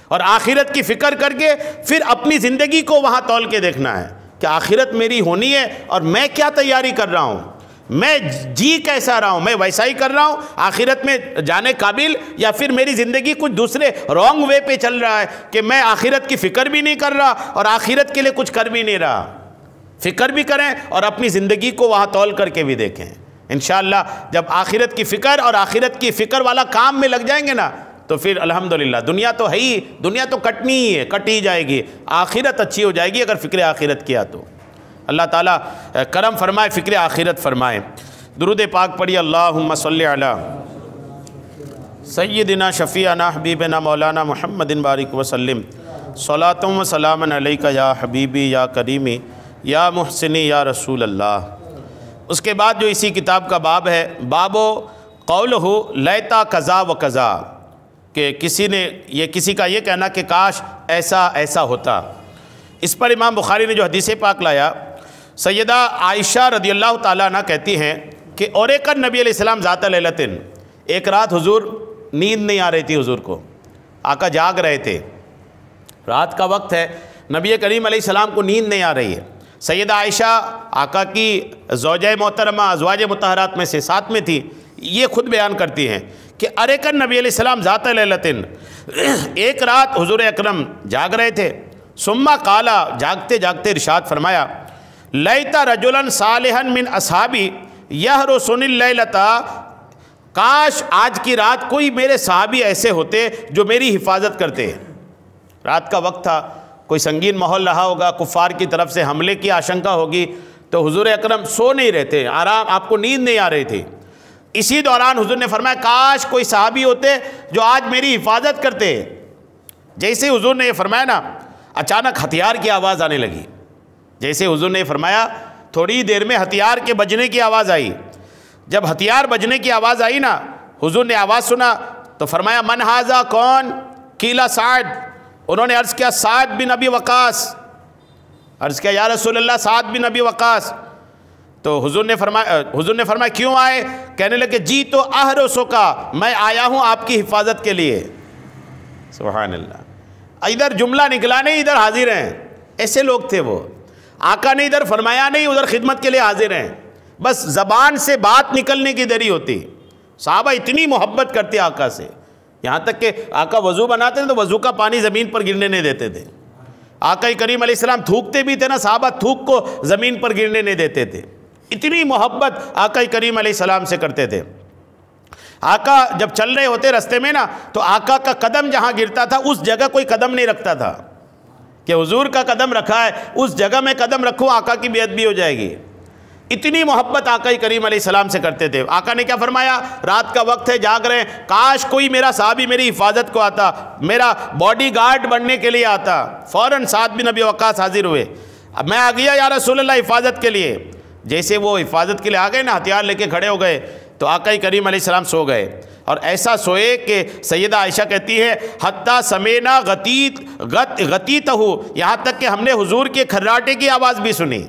[SPEAKER 1] اور آخرت کی فکر کر کے پھر اپنی زندگی کو وہاں تول کے دیکھنا ہے کہ آخرت میری ہونی ہے اور میں کیا تیاری کر رہا ہوں. میں جی کیسا رہا ہوں، میں ویسا ہی کر رہا ہوں آخرت میں جانے قابل، یا پھر میری زندگی کچھ دوسرے رانگ وے پہ چل رہا ہے کہ میں آخرت کی فکر بھی نہیں کر رہا اور آخرت کے لیے کچھ کر بھی نہیں رہا۔ فکر بھی کریں اور اپنی زندگی کو وہاں تول کر کے بھی دیکھیں۔ انشاءاللہ جب آخرت کی فکر اور آخرت کی فکر والا کام میں لگ جائیں گے نا تو پھر الحمدللہ دنیا تو ہے ہی، دنیا تو کٹنی ہی ہے، کٹ ہی جائے گی، آخرت اچھی ہو جائے گی اگر فکر آخرت کیا تو۔ اللہ تعالیٰ کرم فرمائے، فکر آخرت فرمائے۔ درود پاک پڑھی، اللہم صلی علی سیدنا شفیعنا حبیبنا مولانا محمد بارک وسلم، صلاۃ و سلام علیک یا حبیبی یا کریمی یا محسنی یا رسول اللہ۔ اس کے بعد جو اسی کتاب کا باب ہے، باب قولہ لیتا کذا و کذا، کہ کسی کا یہ کہنا کہ کاش ایسا ایسا ہوتا۔ اس پر امام بخاری نے جو حدیث پاک لایا، سیدہ عائشہ رضی اللہ تعالیٰ عنہ کہتی ہیں کہ اوریکن نبی علیہ السلام ذات لیلتن، ایک رات حضور نیند نہیں آ رہی تھی، حضور کو آقا جاگ رہے تھے، رات کا وقت ہے، نبی کریم علیہ السلام کو نیند نہیں آ رہی ہے۔ سیدہ عائشہ آقا کی زوجہ محترمہ ازواج مطہرات میں سے ساتھ میں تھی، یہ خود بیان کرتی ہیں کہ اریکن نبی علیہ السلام ذات لیلتن، ایک رات حضور اکرم جاگ رہے تھے، ثم قالا، جاگتے جاگتے ارشاد فرمایا، لیتا رجلا صالحا من اصحابی یحرسنی اللیلۃ، کاش آج کی رات کوئی میرے صحابی ایسے ہوتے جو میری حفاظت کرتے۔ رات کا وقت تھا، کوئی سنگین ماحول رہا ہوگا، کفار کی طرف سے حملے کی آشنکا ہوگی، تو حضور اکرم سو نہیں رہے تھے، آرام، آپ کو نیند نہیں آ رہی تھی۔ اسی دوران حضور نے فرمایا کاش کوئی صحابی ہوتے جو آج میری حفاظت کرتے۔ جیسے حضور نے یہ فرمایا نا، اچانک ہتھیار کی آواز آنے لگی۔ جیسے حضور نے فرمایا تھوڑی دیر میں ہتھیار کے بجنے کی آواز آئی۔ جب ہتھیار بجنے کی آواز آئی نا، حضور نے آواز سنا تو فرمایا من ھذا، کون؟ قیل سعد، انہوں نے عرض کیا سعد بن ابی وقاص، عرض کیا یا رسول اللہ سعد بن ابی وقاص۔ تو حضور نے فرمایا کیوں آئے؟ کہنے لگے جی تو احرسو کا، میں آیا ہوں آپ کی حفاظت کے لیے۔ سبحان اللہ، ادھر جملہ نکلا نہیں، ادھر حاضر ہیں، ایسے لوگ تھے وہ۔ آقا نے ادھر فرمایا نہیں، ادھر خدمت کے لیے حاضر ہیں، بس زبان سے بات نکلنے کی دری ہوتی۔ صحابہ اتنی محبت کرتے آقا سے، یہاں تک کہ آقا وضو بناتے تھے تو وضو کا پانی زمین پر گرنے نہیں دیتے تھے۔ آقا کریم علیہ السلام تھوکتے بھی تھے نا، صحابہ تھوک کو زمین پر گرنے نہیں دیتے تھے، اتنی محبت آقا کریم علیہ السلام سے کرتے تھے۔ آقا جب چل رہے ہوتے رستے میں نا تو آقا کا قدم جہاں گرتا تھا اس جگہ کوئی قدم نہیں رکھتا تھا کہ حضور کا قدم رکھا ہے اس جگہ میں قدم رکھوں، آقا کی بیعت بھی ہو جائے گی۔ اتنی محبت آقا کریم علیہ السلام سے کرتے تھے۔ آقا نے کیا فرمایا؟ رات کا وقت ہے، جاگ رہے ہیں، کاش کوئی میرا صحابی میری حفاظت کو آتا، میرا باڈی گارڈ بننے کے لیے آتا۔ فوراً سعد بن ابی وقاص حاضر ہوئے، اب میں آ گیا یا رسول اللہ حفاظت کے لیے۔ جیسے وہ حفاظت کے لیے آ گئے نا، ہتھیار لے کے کھڑے ہو گئے تو آقا کریم علیہ السلام سو گئے، اور ایسا سوئے کہ سیدہ عائشہ کہتی ہے حتیٰ سمینا غتیتہ، یہاں تک کہ ہم نے حضور کے کھراٹے کی آواز بھی سنی۔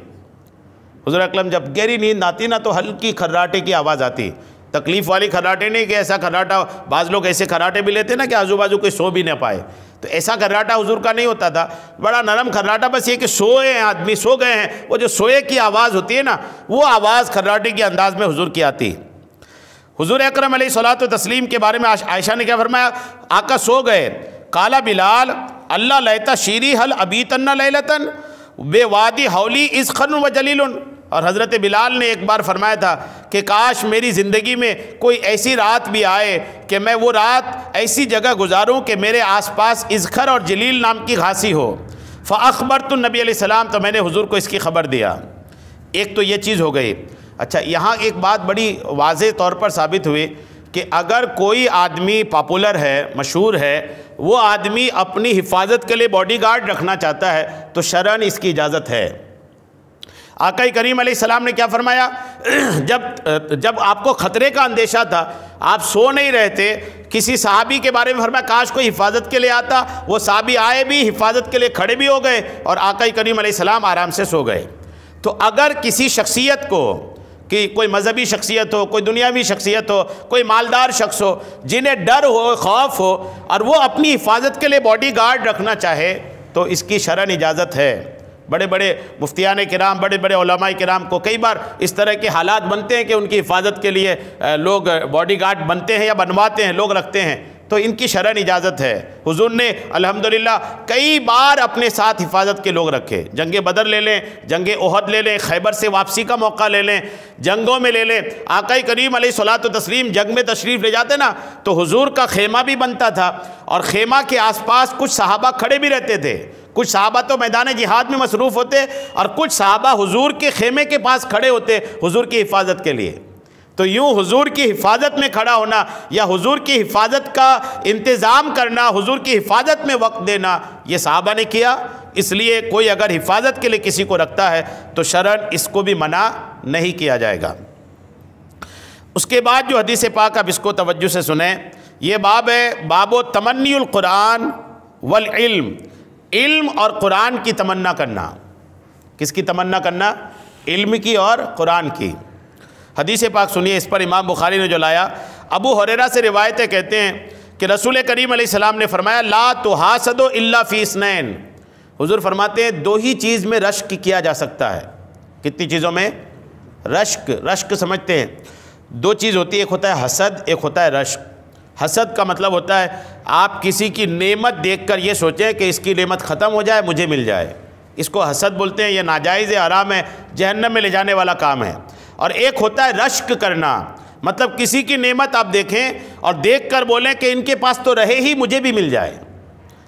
[SPEAKER 1] حضور اکرم جب گہری نیند آتی نا تو ہلکی کھراٹے کی آواز آتی، تکلیف والی کھراٹے نہیں کہ ایسا کھراٹا، بعض لوگ ایسے کھراٹے بھی لیتے نا کہ آزو بازو کوئی سو بھی نہ پائے، تو ایسا کھراٹا حضور کا نہیں ہوتا تھا، بڑا نرم کھراٹا، بس یہ کہ سوئے ہیں آدمی، سو گئے ہیں، وہ جو سوئے کی آواز ہوتی ہے نا وہ آواز کھراٹے کے انداز میں حضور کی آتی۔ حضور اکرم علیہ الصلوۃ والتسلیم کے بارے میں عائشہ نے کیا فرمایا؟ آقا سو گئے، قال بلال اللہ لیتا شیری حل ابیتن لیلتن بے وادی حولی اسخن و جلیل، اور حضرت بلال نے ایک بار فرمایا تھا کہ کاش میری زندگی میں کوئی ایسی رات بھی آئے کہ میں وہ رات ایسی جگہ گزاروں کہ میرے آس پاس اذخر اور جلیل نام کی گھاسی ہو۔ فاخبرت النبی علیہ السلام، تو میں نے حضور کو اس کی خبر دیا۔ ایک تو یہ چیز ہو گئی۔ اچھا، یہاں ایک بات بڑی واضح طور پر ثابت ہوئی کہ اگر کوئی آدمی پاپولر ہے، مشہور ہے، وہ آدمی اپنی حفاظت کے لیے باڈی گارڈ رکھنا چاہتا ہے تو شرعاً اس کی اجازت ہے۔ آقا کریم علیہ السلام نے کیا فرمایا؟ جب آپ کو خطرے کا اندیشہ تھا، آپ سو نہیں رہے تھے، کسی صحابی کے بارے میں فرمایا کاش کوئی حفاظت کے لیے آتا، وہ صحابی آئے بھی، حفاظت کے لیے کھڑے بھی ہو گئے، اور آقا کریم علیہ السلام آرام سے سو گئے۔ تو اگر کسی شخصیت کو، کہ کوئی مذہبی شخصیت ہو، کوئی دنیاوی شخصیت ہو، کوئی مالدار شخص ہو، جنہیں ڈر ہو، خوف ہو، اور وہ اپنی حفاظت کے لیے باڈی گارڈ رکھنا چاہے تو اس کی شرعاً اجازت ہے، بڑے بڑے مفتیان کرام، بڑے بڑے علماء کرام کو کئی بار اس طرح کے حالات بنتے ہیں کہ ان کی حفاظت کے لیے لوگ باڈی گارڈ بنتے ہیں یا بنواتے ہیں، لوگ رکھتے ہیں، تو ان کی شرعاً اجازت ہے۔ حضور نے الحمدللہ کئی بار اپنے ساتھ حفاظت کے لوگ رکھے، جنگ بدر لے لیں، جنگ احد لے لیں، خیبر سے واپسی کا موقع لے لیں، جنگوں میں لے لیں، آقا کریم علیہ الصلوۃ والتسلیم جنگ میں تشریف لے جاتے نا تو حضور کا خیمہ بھی بنتا تھا، اور خیمہ کے آس پاس کچھ صحابہ کھڑے بھی رہتے تھے، کچھ صحابہ تو میدان جہاد میں مصروف ہوتے اور کچھ صحابہ حضور کے خیمے کے پاس کھڑے ہوتے حضور کی حفاظت کے لیے۔ تو یوں حضور کی حفاظت میں کھڑا ہونا یا حضور کی حفاظت کا انتظام کرنا، حضور کی حفاظت میں وقت دینا، یہ صحابہ نے کیا۔ اس لیے کوئی اگر حفاظت کے لیے کسی کو رکھتا ہے تو شرعاً اس کو بھی منع نہیں کیا جائے گا۔ اس کے بعد جو حدیث پاک اب اس کو توجہ سے سنیں، یہ باب ہے باب و تمنی القرآن والعلم، علم اور قرآن کی تمنا کرنا۔ کس کی تمنا کرنا؟ علم کی اور قرآن کی۔ حدیث پاک سنیے، اس پر امام بخاری نے جو لایا، ابو ہریرہ سے روایتیں کہتے ہیں کہ رسول کریم علیہ السلام نے فرمایا لا تحاسدوا الا فی اثنین۔ حضور فرماتے ہیں دو ہی چیز میں رشک کیا جا سکتا ہے۔ کتنی چیزوں میں؟ رشک سمجھتے ہیں، دو چیز ہوتی ہے، ایک ہوتا ہے حسد، ایک ہوتا ہے رشک۔ حسد کا مطلب ہوتا ہے آپ کسی کی نعمت دیکھ کر یہ سوچیں کہ اس کی نعمت ختم ہو جائے، مجھے مل جائے، اس کو حسد بولتے ہیں۔ یہ ناجائز ہے، حرام ہے، جہنم میں لے جانے والا کام ہے۔ اور ایک ہوتا ہے رشک کرنا، مطلب کسی کی نعمت آپ دیکھیں اور دیکھ کر بولیں کہ ان کے پاس تو رہے ہی، مجھے بھی مل جائے۔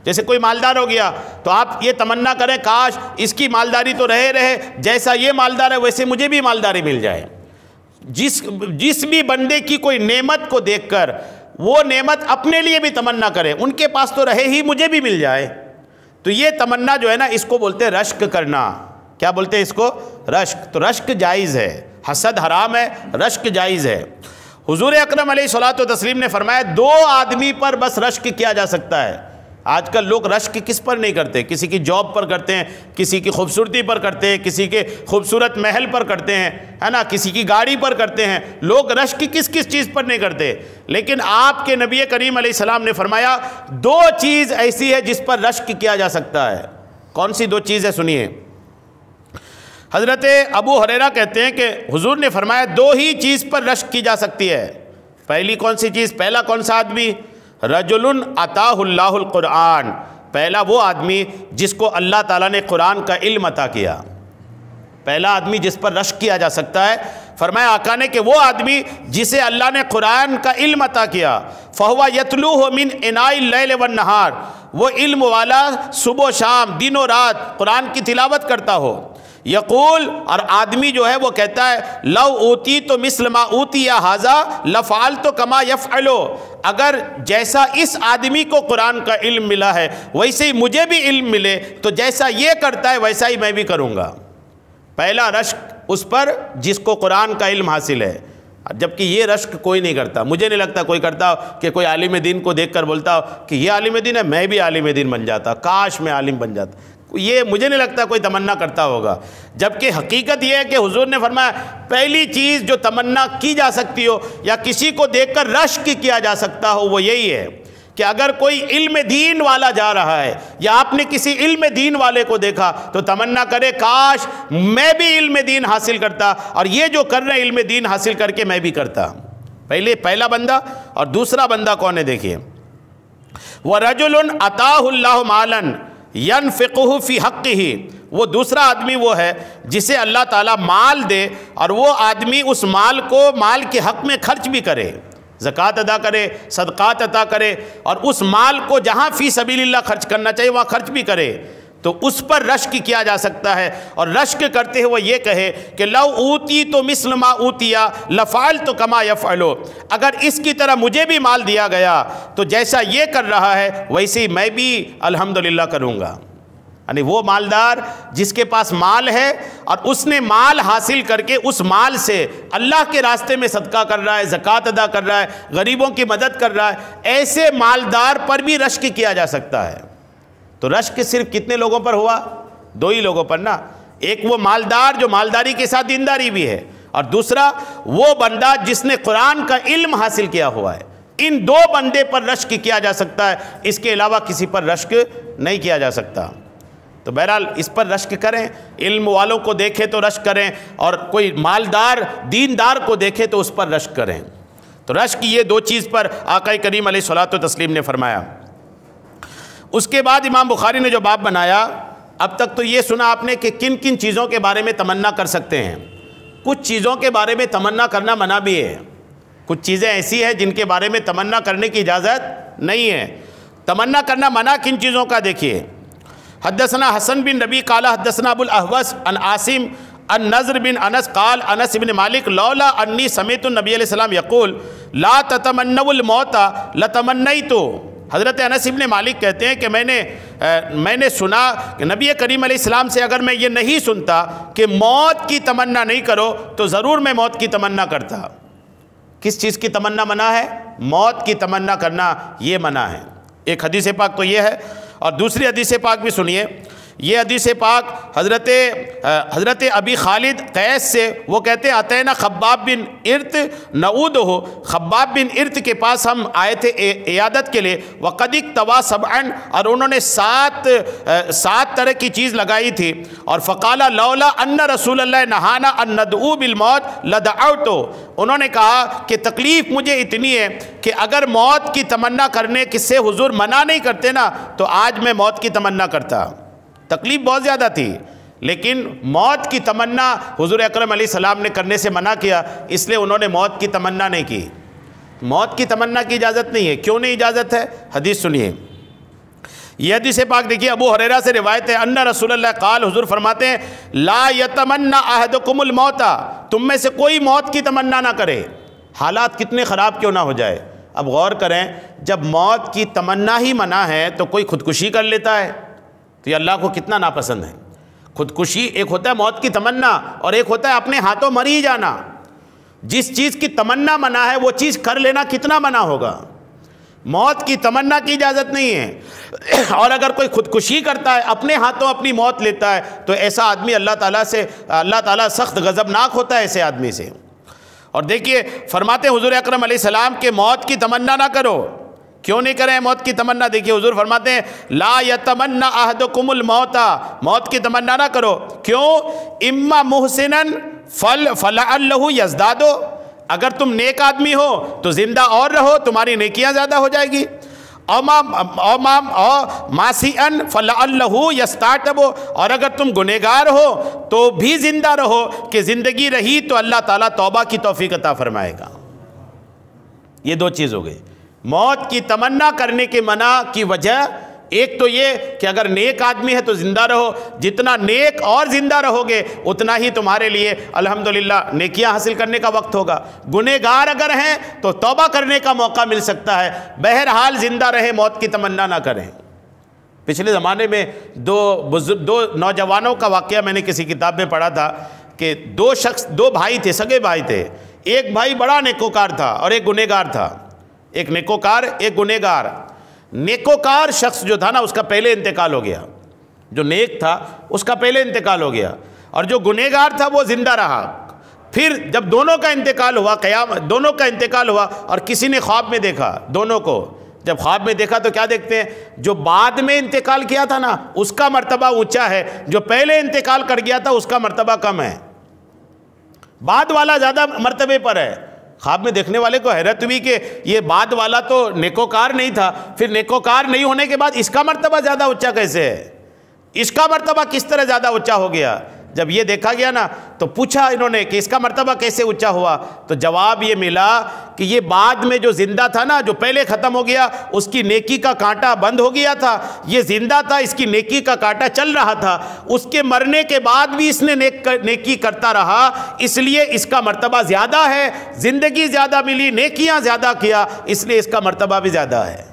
[SPEAKER 1] جیسے کوئی مالدار ہو گیا تو آپ یہ تمنا کریں کاش اس کی مالداری تو رہے جیسا یہ مالدار ہے ویسے مجھے بھی مالداری مل جائے۔ جس بھی بندے کی کوئی نعمت کو دیکھ کر وہ نعمت اپنے لیے بھی تمنا کرے، ان کے پاس تو رہے ہی، مجھے بھی مل جائے، تو یہ تمنا جو ہے نا اس کو بولتے ہیں رشک کرنا۔ کیا بولتے ہیں اس کو؟ رشک۔ تو رشک جائز ہے، حسد حرام ہے، رشک جائز ہے۔ حضور اکرم علیہ الصلوۃ والتسلیم نے فرمایا دو آدمی پر بس رشک کیا جا سکتا ہے۔ آج کل لوگ رشک کس پر نہیں کرتے؟ کسی کی جاب پر کرتے ہیں، کسی کی خوبصورتی پر کرتے ہیں، کسی کے خوبصورت محل پر کرتے ہیں، ہے نا، کسی کی گاڑی پر کرتے ہیں۔ لوگ رشک کس چیز پر نہیں کرتے؟ لیکن آپ کے نبی کریم علیہ السلام نے فرمایا دو چیز ایسی ہے جس پر رشک کیا جا سکتا ہے۔ کون سی دو چیز ہے؟ سنیے، حضرت ابو ہریرہ کہتے ہیں کہ حضور نے فرمایا دو ہی چیز پر رشک کی جا سکتی ہے۔ پہلی کون سی چیز؟ پہلا کون سا آدمی؟ رجل عطاہ اللہ القرآن، پہلا وہ آدمی جس کو اللہ تعالیٰ نے قرآن کا علم عطا کیا۔ پہلا آدمی جس پر رشک کیا جا سکتا ہے، فرمایا آقا نے کہ وہ آدمی جسے اللہ نے قرآن کا علم عطا کیا، فہو یتلوہ من اناء اللیل والنہار، وہ علم والا صبح و شام دن و رات قرآن کی تلاوت کرتا ہو۔ یقول، اور آدمی جو ہے وہ کہتا ہے لو اوتی تو مثل ما اوتی ھذا لفعلت کما یفعل، اگر جیسا اس آدمی کو قرآن کا علم ملا ہے ویسے ہی مجھے بھی علم ملے تو جیسا یہ کرتا ہے ویسا ہی میں بھی کروں گا۔ پہلا رشک اس پر جس کو قرآن کا علم حاصل ہے، جبکہ یہ رشک کوئی نہیں کرتا۔ مجھے نہیں لگتا کوئی کرتا ہو کہ کوئی عالم دین کو دیکھ کر بولتا ہو کہ یہ عالم دین ہے، میں بھی عالم دین بن جاتا، کاش میں عالم بن جاتا۔ یہ مجھے نہیں لگتا کوئی تمنا کرتا ہوگا، جبکہ حقیقت یہ ہے کہ حضور نے فرمایا پہلی چیز جو تمنا کی جا سکتی ہو یا کسی کو دیکھ کر رشک کیا جا سکتا ہو وہ یہی ہے کہ اگر کوئی علم دین والا جا رہا ہے یا آپ نے کسی علم دین والے کو دیکھا تو تمنا کرے کاش میں بھی علم دین حاصل کرتا، اور یہ جو کر رہے علم دین حاصل کر کے میں بھی کرتا۔ پہلا بندہ، اور دوسرا بندہ کون ہے دیکھیے، وَرَجُلٌ عَطَاهُ اللَّهُ مَالًا يَنْفِقُهُ فِي حَقِّهِ، وہ دوسرا آدمی وہ ہے جسے اللہ تعالیٰ مال دے اور وہ آدمی اس مال کو مال کے حق میں خرچ بھی کرے، زکوٰۃ ادا کرے، صدقات عطا کرے، اور اس مال کو جہاں فی سبیل اللہ خرچ کرنا چاہیے وہاں خرچ بھی کرے، تو اس پر رشک کیا جا سکتا ہے۔ اور رشک کرتے ہوئے یہ کہے کہ لو اوتی تو مثل ما اوتیا لفعلت کما یفعل، اگر اس کی طرح مجھے بھی مال دیا گیا تو جیسا یہ کر رہا ہے ویسے ہی میں بھی الحمدللہ کروں گا۔ یعنی وہ مالدار جس کے پاس مال ہے اور اس نے مال حاصل کر کے اس مال سے اللہ کے راستے میں صدقہ کر رہا ہے، زکوٰۃ ادا کر رہا ہے، غریبوں کی مدد کر رہا ہے، ایسے مالدار پر بھی رشک کیا جا سکتا ہے۔ تو رشک صرف کتنے لوگوں پر ہوا؟ دو ہی لوگوں پر نا، ایک وہ مالدار جو مالداری کے ساتھ دینداری بھی ہے، اور دوسرا وہ بندہ جس نے قرآن کا علم حاصل کیا ہوا ہے۔ ان دو بندے پر رشک کیا جا سکتا ہے، اس کے علاوہ کسی پر رشک نہیں کیا جا سکتا۔ تو بہرحال اس پر رشک کریں، علم والوں کو دیکھیں تو رشک کریں، اور کوئی مالدار دیندار کو دیکھیں تو اس پر رشک کریں۔ تو رشک یہ دو چیز پر آقا کریم علیہ الصلوۃ والتسلیم نے فرمایا۔ اس کے بعد امام بخاری نے جو باب بنایا، اب تک تو یہ سنا آپ نے کہ کن کن چیزوں کے بارے میں تمنا کر سکتے ہیں۔ کچھ چیزوں کے بارے میں تمنا کرنا منع بھی ہے، کچھ چیزیں ایسی ہیں جن کے بارے میں تمنا کرنے کی اجازت نہیں ہے۔ تمنا کرنا منع کن چیزوں کا دیکھیے۔ حدثنا حسن بن ربی قال حدثنا ابو الاحوص عن عاصم عن نضر بن انس قال انس بن مالک لولا انی سمعت النبی علیہ السلام یقول لا تتمنوا الموت لتمنیت۔ حضرت انس بن مالک کہتے ہیں کہ میں نے سنا کہ نبی کریم علیہ السلام سے اگر میں یہ نہیں سنتا کہ موت کی تمنا نہیں کرو تو ضرور میں موت کی تمنا کرتا۔ کس چیز کی تمنا منع ہے؟ موت کی تمنا کرنا یہ منع ہے۔ ایک حدیث پاک تو یہ ہے، اور دوسری حدیث پاک بھی سنیے۔ یہ حدیث پاک حضرت ابی خالد قیس سے، وہ کہتے ہیں اتینا خباب بن ارت نعودہ، خباب بن ارت کے پاس ہم آئے تھے عیادت کے لیے، وقد اکتویٰ سبعا، اور انہوں نے سات طرح کی چیز لگائی تھی، اور فقال لولا ان رسول اللہ نہانا ان ندعو بالموت لدعوت، انہوں نے کہا کہ تکلیف مجھے اتنی ہے کہ اگر موت کی تمنا کرنے کس سے حضور منع نہیں کرتے نا تو آج میں موت کی تمنا کرتا۔ تکلیف بہت زیادہ تھی، لیکن موت کی تمنا حضور اکرم علیہ السلام نے کرنے سے منع کیا، اس لیے انہوں نے موت کی تمنا نہیں کی۔ موت کی تمنا کی اجازت نہیں ہے۔ کیوں نہیں اجازت ہے؟ حدیث سنیے۔ یہ حدیث پاک دیکھیے، ابو ہریرہ سے روایت ہے ان رسول اللہ قال، حضور فرماتے ہیں لا یتمنى احدکم الموت، تم میں سے کوئی موت کی تمنا نہ کرے، حالات کتنے خراب کیوں نہ ہو جائے۔ اب غور کریں، جب موت کی تمنا ہی منع ہے تو کوئی خودکشی کر لیتا ہے تو یہ اللہ کو کتنا ناپسند ہے۔ خودکشی ایک ہوتا ہے موت کی تمنا، اور ایک ہوتا ہے اپنے ہاتھوں مر ہی جانا۔ جس چیز کی تمنا منع ہے وہ چیز کر لینا کتنا منع ہوگا۔ موت کی تمنا کی اجازت نہیں ہے، اور اگر کوئی خودکشی کرتا ہے، اپنے ہاتھوں اپنی موت لیتا ہے، تو ایسا آدمی اللہ تعالیٰ سخت غضبناک ہوتا ہے ایسے آدمی سے۔ اور دیکھیے فرماتے ہیں حضور اکرم علیہ السلام کہ موت کی تمنا نہ کرو۔ کیوں نہیں کریں موت کی تمنا؟ دیکھیے حضور فرماتے ہیں لا یتمنى احدکم الموت، موت کی تمنا نہ کرو۔ کیوں؟ اما محسنا فلعلہ یزداد، اگر تم نیک آدمی ہو تو زندہ اور رہو، تمہاری نیکیاں زیادہ ہو جائے گی۔ او ماسیئا فلعلہ یستعتب، اور اگر تم گنہگار ہو تو بھی زندہ رہو کہ زندگی رہی تو اللہ تعالیٰ توبہ کی توفیق عطا فرمائے گا۔ یہ دو چیز ہو گئی۔ موت کی تمنا کرنے کے منع کی وجہ ایک تو یہ کہ اگر نیک آدمی ہے تو زندہ رہو، جتنا نیک اور زندہ رہو گے اتنا ہی تمہارے لیے الحمدللہ نیکیاں حاصل کرنے کا وقت ہوگا۔ گنہگار اگر ہیں تو توبہ کرنے کا موقع مل سکتا ہے۔ بہرحال زندہ رہے، موت کی تمنا نہ کریں۔ پچھلے زمانے میں دو نوجوانوں کا واقعہ میں نے کسی کتاب میں پڑھا تھا کہ دو بھائی تھے، سگے بھائی تھے۔ ایک بھائی بڑا نیکوکار تھا اور ایک گنہگار تھا۔ ایک نیکوکار ایک گنہگار۔ نیکوکار شخص جو تھا نا اس کا پہلے انتقال ہو گیا، جو نیک تھا اس کا پہلے انتقال ہو گیا، اور جو گنہگار تھا وہ زندہ رہا۔ پھر جب دونوں کا انتقال ہوا اور کسی نے خواب میں دیکھا دونوں کو، جب خواب میں دیکھا تو کیا دیکھتے ہیں؟ جو بعد میں انتقال کیا تھا نا اس کا مرتبہ اونچا ہے، جو پہلے انتقال کر گیا تھا اس کا مرتبہ کم ہے، بعد والا زیادہ مرتبے پر ہے۔ خواب میں دیکھنے والے کو حیرت ہوئی کہ یہ بعد والا تو نیکوکار نہیں تھا، پھر نیکوکار نہیں ہونے کے بعد اس کا مرتبہ زیادہ اونچا کیسے ہے؟ اس کا مرتبہ کس طرح زیادہ اونچا ہو گیا؟ جب یہ دیکھا گیا نا تو پوچھا انہوں نے کہ اس کا مرتبہ کیسے اونچا ہوا، تو جواب یہ ملا کہ یہ بعد میں جو زندہ تھا نا، جو پہلے ختم ہو گیا، اس کی نیکی کا کانٹا بند ہو گیا تھا، یہ زندہ تھا، اس کی نیکی کا کانٹا چل رہا تھا، اس کے مرنے کے بعد بھی اس نے نیکی کرتا رہا، اس لیے اس کا مرتبہ زیادہ ہے، زندگی زیادہ ملی، نیکیاں زیادہ کیا، اس لیے اس کا مرتبہ بھی زیادہ ہے۔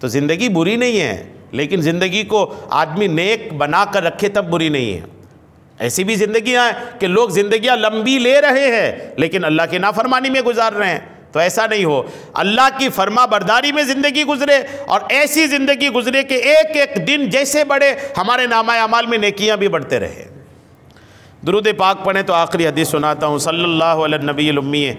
[SPEAKER 1] تو زندگی بری نہیں ہے، لیکن زندگی کو آدمی نیک بنا کر رکھے تب بری نہیں ہے۔ ایسی بھی زندگیاں ہیں کہ لوگ زندگیاں لمبی لے رہے ہیں لیکن اللہ کی نافرمانی میں گزار رہے ہیں، تو ایسا نہیں ہو، اللہ کی فرما برداری میں زندگی گزرے، اور ایسی زندگی گزرے کہ ایک ایک دن جیسے بڑھے ہمارے نامہ اعمال میں نیکیاں بھی بڑھتے رہے۔ درود پاک پڑھیں تو آخری حدیث سناتا ہوں۔ صلی اللہ علی النبی الامی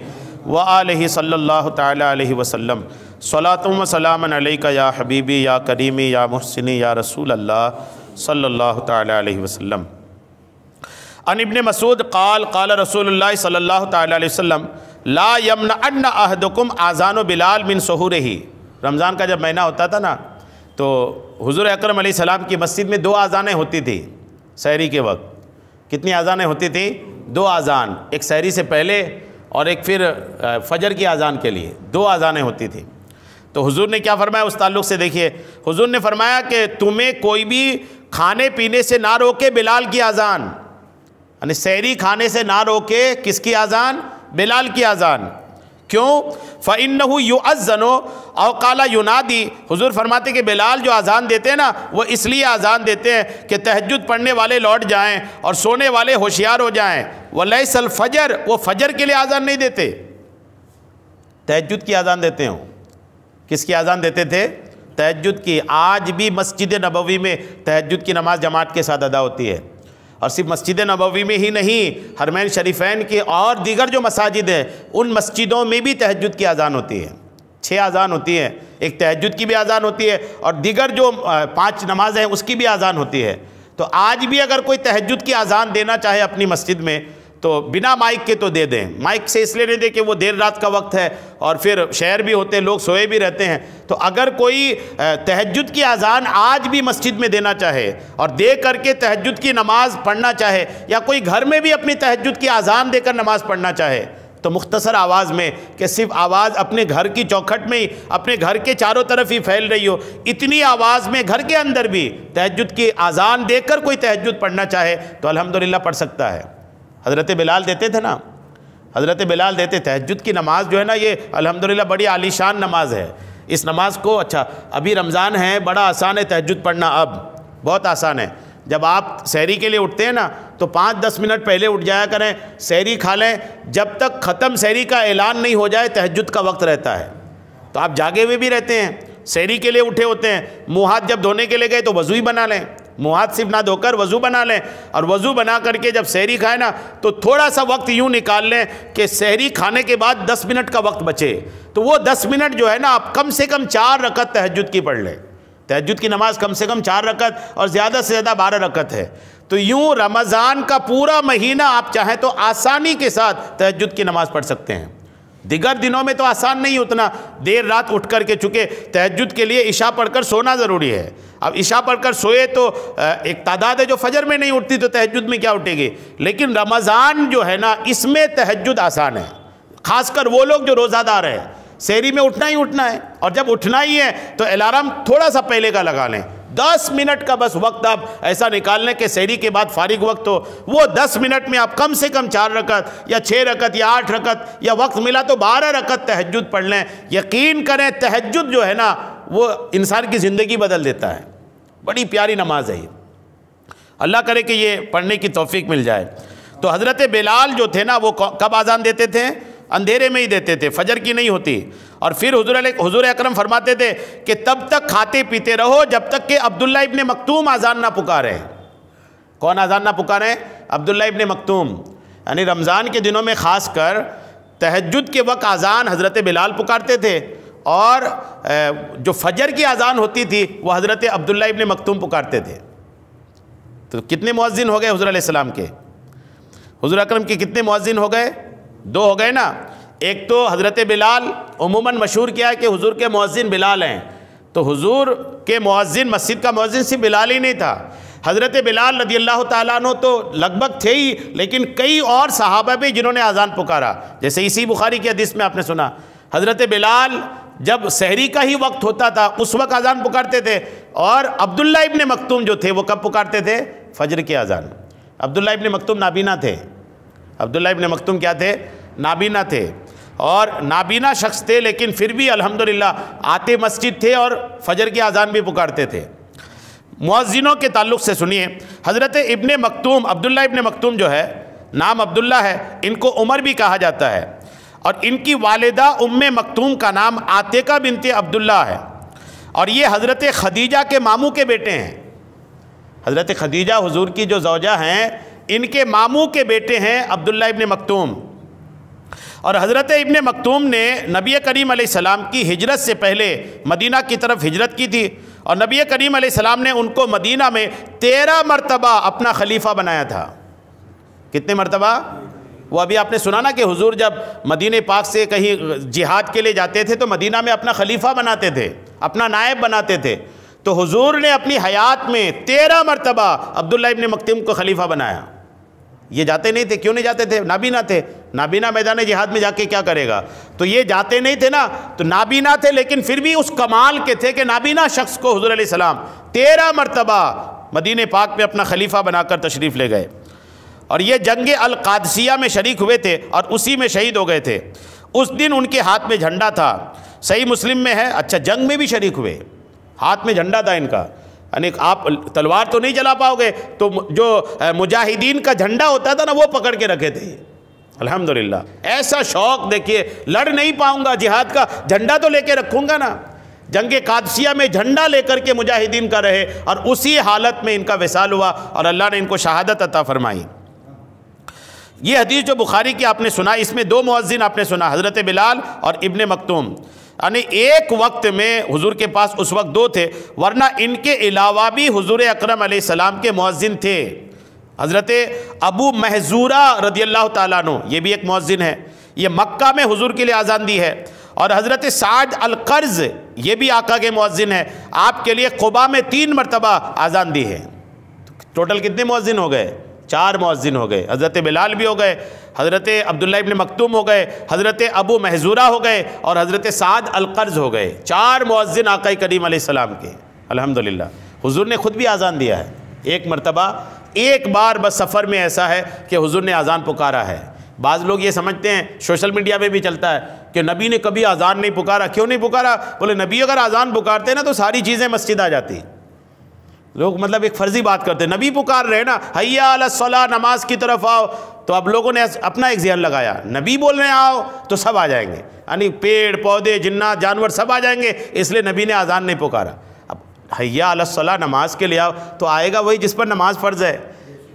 [SPEAKER 1] وآلہ صلی اللہ تعالی علیہ وسلم، صلاۃ و سلام علیک یا حبیبی یا کریمی یا محسنی یا رسول اللہ، صلی اللہ تعالیٰ علیہ وسلم۔ عن ابن مسعود قال قال رسول اللہ صلی اللہ تعالیٰ علیہ وسلم لا یمنعن احدکم اذان بلال من سحورہ۔ رمضان کا جب مہینہ ہوتا تھا نا تو حضور اکرم علیہ السلام کی مسجد میں 2 اذانیں ہوتی تھی سحری کے وقت۔ کتنی اذانیں ہوتی تھیں؟ 2 اذان، ایک سحری سے پہلے اور ایک پھر فجر کی اذان کے لیے 2 اذانیں ہوتی تھیں۔ تو حضور نے کیا فرمایا اس تعلق سے؟ دیکھیے حضور نے فرمایا کہ تمہیں کوئی بھی کھانے پینے سے نہ روکے بلال کی اذان، یعنی سحری کھانے سے نہ روکے کس کی اذان؟ بلال کی اذان۔ کیوں؟ فَإِنَّهُ يُؤَذَّنُ أَوْ قَالَ يُنَادِي۔ حضور فرماتے کہ بلال جو اذان دیتے ہیں نا وہ اس لیے اذان دیتے ہیں کہ تہجد پڑھنے والے لوٹ جائیں اور سونے والے ہوشیار ہو جائیں۔ وَلَيْسَ الْفَجْرُ، وہ فجر کے لیے اذان نہیں دیتے، تہجد کی اذان دیتے ہوں۔ کس کی اذان دیتے تھے؟ تہجد کی۔ آج بھی مسجد نبوی میں تہجد کی نماز جماعت کے ساتھ ادا ہوتی ہے، اور صرف مسجد نبوی میں ہی نہیں، حرمین شریفین کی اور دیگر جو مساجد ہیں ان مسجدوں میں بھی تہجد کی اذان ہوتی ہے۔ 6 اذان ہوتی ہیں، ایک تہجد کی بھی اذان ہوتی ہے اور دیگر جو 5 نمازیں ہیں اس کی بھی اذان ہوتی ہے۔ تو آج بھی اگر کوئی تہجد کی اذان دینا چاہے اپنی مسجد میں تو بنا مائک کے تو دے دیں۔ مائک سے اس لیے نہیں دے کہ وہ دیر رات کا وقت ہے اور پھر شہر بھی ہوتے ہیں، لوگ سوئے بھی رہتے ہیں۔ تو اگر کوئی تہجد کی اذان آج بھی مسجد میں دینا چاہے اور دے کر کے تہجد کی نماز پڑھنا چاہے، یا کوئی گھر میں بھی اپنی تہجد کی اذان دے کر نماز پڑھنا چاہے، تو مختصر آواز میں کہ صرف آواز اپنے گھر کی چوکھٹ میں ہی، اپنے گھر کے چاروں طرف ہی پھیل رہی ہو، اتنی آواز میں گھر کے اندر بھی تہجد کی اذان دے کر کوئی تہجد پڑھنا چاہے تو الحمدللہ پڑھ سکتا ہے۔ حضرت بلال دیتے تھے نا، حضرت بلال دیتے۔ تہجد کی نماز جو ہے نا یہ الحمدللہ بڑی عالیشان نماز ہے۔ اس نماز کو اچھا ابھی رمضان ہے، بڑا آسان ہے تہجد پڑھنا، اب بہت آسان ہے۔ جب آپ سحری کے لیے اٹھتے ہیں نا تو 5-10 منٹ پہلے اٹھ جایا کریں، سحری کھا لیں، جب تک ختم سحری کا اعلان نہیں ہو جائے تہجد کا وقت رہتا ہے۔ تو آپ جاگے ہوئے بھی رہتے ہیں، سحری کے لیے اٹھے ہوتے ہیں، منہ ہاتھ جب دھونے کے لیے گئے تو وضو ہی بنا لیں، منہ ہاتھ صرف نہ دھو کر وضو بنا لیں، اور وضو بنا کر کے جب سحری کھائیں نا تو تھوڑا سا وقت یوں نکال لیں کہ سحری کھانے کے بعد 10 منٹ کا وقت بچے، تو وہ 10 منٹ جو ہے نا آپ کم سے کم 4 رکعت تہجد کی پڑھ لیں۔ تہجد کی نماز کم سے کم 4 رکعت اور زیادہ سے زیادہ 12 رکعت ہے۔ تو یوں رمضان کا پورا مہینہ آپ چاہیں تو آسانی کے ساتھ تہجد کی نماز پڑھ سکتے ہیں۔ دیگر دنوں میں تو آسان نہیں اتنا، دیر رات اٹھ کر کے، چونکہ تہجد کے لیے عشاء پڑھ کر سونا ضروری ہے۔ اب عشاء پڑھ کر سوئے تو ایک تعداد ہے جو فجر میں نہیں اٹھتی، تو تہجد میں کیا اٹھے گی؟ لیکن رمضان جو ہے نا اس میں تہجد آسان ہے، خاص کر وہ لوگ جو روزہ دار ہیں۔ سحری میں اٹھنا ہی اٹھنا ہے، اور جب اٹھنا ہی ہے تو الارم تھوڑا سا پہلے کا لگا لیں، 10 منٹ کا بس وقت آپ ایسا نکال لیں کہ سحری کے بعد فارغ وقت ہو، وہ 10 منٹ میں آپ کم سے کم 4 رکعت یا 6 رکعت یا 8 رکعت، یا وقت ملا تو 12 رکعت تہجد پڑھ لیں۔ یقین کریں تہجد جو ہے نا وہ انسان کی زندگی بدل دیتا ہے، بڑی پیاری نماز ہے یہ، اللہ کرے کہ یہ پڑھنے کی توفیق مل جائے۔ تو حضرت بلال جو تھے نا وہ کب اذان دیتے تھے؟ اندھیرے میں ہی دیتے تھے، فجر کی نہیں ہوتی۔ اور پھر حضور اکرم فرماتے تھے کہ تب تک کھاتے پیتے رہو جب تک کہ عبداللہ ابن مکتوم اذان نہ پکارے۔ کون اذان نہ پکارے؟ عبداللہ ابن مکتوم۔ یعنی رمضان کے دنوں میں خاص کر تہجد کے وقت اذان حضرت بلال پکارتے تھے، اور جو فجر کی اذان ہوتی تھی وہ حضرت عبداللہ ابن مکتوم پکارتے تھے۔ تو کتنے مؤذن ہو گئے حضور علیہ السلام کے؟ حضور اکرم کے کتنے مؤذن ہو گئے؟ 2 ہو گئے نا۔ ایک تو حضرت بلال، عموماً مشہور کیا ہے کہ حضور کے مؤذن بلال ہیں، تو حضور کے مؤذن، مسجد کا مؤذن صرف بلال ہی نہیں تھا، حضرت بلال رضی اللہ تعالیٰ عنہ تو لگ بھگ تھے ہی، لیکن کئی اور صحابہ بھی جنہوں نے اذان پکارا، جیسے اسی بخاری کی حدیث میں آپ نے سنا حضرت بلال جب سحری کا ہی وقت ہوتا تھا اس وقت اذان پکارتے تھے، اور عبداللہ ابن مکتوم جو تھے وہ کب پکارتے تھے؟ فجر کی اذان۔ عبداللہ ابن مکتوم نابینا تھے، عبداللہ ابن مکتوم کیا تھے؟ نابینا تھے، اور نابینا شخص تھے لیکن پھر بھی الحمدللہ آتے مسجد تھے اور فجر کی اذان بھی پکارتے تھے۔ مؤذنوں کے تعلق سے سنیے، حضرت ابن مکتوم، عبداللہ ابن مکتوم جو ہے، نام عبداللہ ہے، ان کو عمر بھی کہا جاتا ہے، اور ان کی والدہ ام مکتوم کا نام عاتقہ بنت عبداللہ ہے، اور یہ حضرت خدیجہ کے ماموں کے بیٹے ہیں۔ حضرت خدیجہ حضور کی جو زوجہ ہیں ان کے ماموں کے بیٹے ہیں عبداللہ ابن مکتوم۔ اور حضرت ابن مکتوم نے نبی کریم علیہ السلام کی ہجرت سے پہلے مدینہ کی طرف ہجرت کی تھی، اور نبی کریم علیہ السلام نے ان کو مدینہ میں 13 مرتبہ اپنا خلیفہ بنایا تھا۔ کتنے مرتبہ؟ وہ ابھی آپ نے سنا نا کہ حضور جب مدینہ پاک سے کہیں جہاد کے لیے جاتے تھے تو مدینہ میں اپنا خلیفہ بناتے تھے، اپنا نائب بناتے تھے۔ تو حضور نے اپنی حیات میں 13 مرتبہ عبداللہ ابن مکتوم کو خلیفہ بنایا۔ یہ جاتے نہیں تھے، کیوں نہیں جاتے تھے؟ نابینا تھے، نابینا میدان جہاد میں جا کے کیا کرے گا؟ تو یہ جاتے نہیں تھے نا، تو نابینا تھے لیکن پھر بھی اس کمال کے تھے کہ نابینا شخص کو حضور علیہ السلام 13 مرتبہ مدینہ پاک میں اپنا خلیفہ بنا کر تشریف لے گئے۔ اور یہ جنگ القادسیہ میں شریک ہوئے تھے اور اسی میں شہید ہو گئے تھے۔ اس دن ان کے ہاتھ میں جھنڈا تھا، صحیح مسلم میں ہے۔ اچھا، جنگ میں بھی شریک ہوئے، ہاتھ میں جھنڈا تھا ان کا، یعنی آپ تلوار تو نہیں چلا پاؤ گے تو جو مجاہدین کا جھنڈا ہوتا تھا نا وہ پکڑ کے رکھے تھے۔ الحمدللہ، ایسا شوق دیکھیے، لڑ نہیں پاؤں گا، جہاد کا جھنڈا تو لے کے رکھوں گا نا۔ جنگ قادسیہ میں جھنڈا لے کر کے مجاہدین کا رہے اور اسی حالت میں ان کا وصال ہوا اور اللہ نے ان کو شہادت عطا فرمائی۔ یہ حدیث جو بخاری کی آپ نے سنا، اس میں 2 مؤذن آپ نے سنا، حضرت بلال اور ابن مکتوم، یعنی ایک وقت میں حضور کے پاس اس وقت 2 تھے، ورنہ ان کے علاوہ بھی حضور اکرم علیہ السلام کے مؤذن تھے۔ حضرت ابو محذورہ رضی اللہ تعالیٰ عنہ، یہ بھی ایک مؤذن ہے، یہ مکہ میں حضور کے لیے اذان دی ہے۔ اور حضرت سعد القرظ، یہ بھی آقا کے مؤذن ہے، آپ کے لیے قباء میں 3 مرتبہ اذان دی ہے۔ ٹوٹل کتنے مؤذن ہو گئے؟ 4 مؤذن ہو گئے۔ حضرت بلال بھی ہو گئے، حضرت عبداللہ ابن مکتوم ہو گئے، حضرت ابو محذورہ ہو گئے اور حضرت سعد القرظ ہو گئے۔ 4 مؤذن آقا کریم علیہ السلام کے۔ الحمدللہ، حضور نے خود بھی اذان دیا ہے ایک مرتبہ، ایک بار بس سفر میں ایسا ہے کہ حضور نے اذان پکارا ہے۔ بعض لوگ یہ سمجھتے ہیں، سوشل میڈیا پہ بھی چلتا ہے کہ نبی نے کبھی اذان نہیں پکارا۔ کیوں نہیں پکارا؟ بولے نبی اگر اذان پکارتے نا تو ساری چیزیں مسجد آ جاتی۔ لوگ مطلب ایک فرضی بات کرتے ہیں، نبی پکار رہے نا، حیا علی الصلاۃ، نماز کی طرف آؤ، تو اب لوگوں نے اپنا ایک ذہن لگایا، نبی بول رہے ہیں آؤ تو سب آ جائیں گے، یعنی پیڑ پودے جنات جانور سب آ جائیں گے، اس لیے نبی نے اذان نہیں پکارا۔ اب حیا علی الصلاۃ، نماز کے لیے آؤ، تو آئے گا وہی جس پر نماز فرض ہے،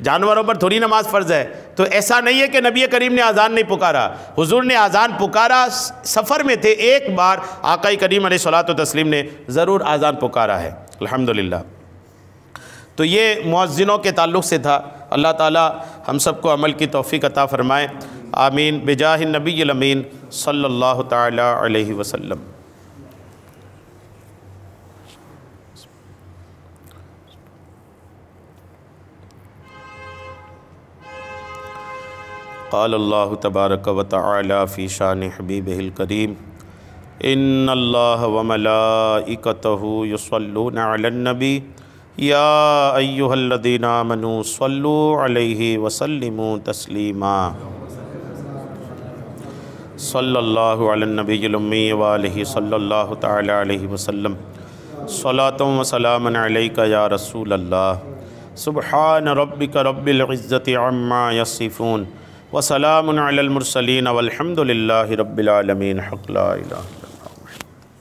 [SPEAKER 1] جانوروں پر تھوڑی نماز فرض ہے۔ تو ایسا نہیں ہے کہ نبی کریم نے اذان نہیں پکارا، حضور نے اذان پکارا، سفر میں تھے، ایک بار آقا کریم علیہ الصلاۃ والتسلیم نے ضرور اذان پکارا ہے۔ الحمدللہ، تو یہ مؤذنوں کے تعلق سے تھا۔ اللہ تعالی ہم سب کو عمل کی توفیق عطا فرمائے، آمین، بجاہ النبی الامین صلی اللہ تعالی علیہ وسلم۔ قال اللہ تبارک و تعالی فی شان حبیبہ الکریم، ان اللہ وملائکتہ یصلون علی النبی یا ایہا الذین آمنوا صلوا علیہ وسلموا تسلیما۔ صلی اللہ علی النبی الامی وآلہ صلی اللہ تعالی علیہ وسلم، صلاۃ و سلام علیک یا رسول اللہ، سبحان ربک رب العزۃ عما یصفون وسلام علی المرسلین والحمد للہ رب العالمین، حق لا الہ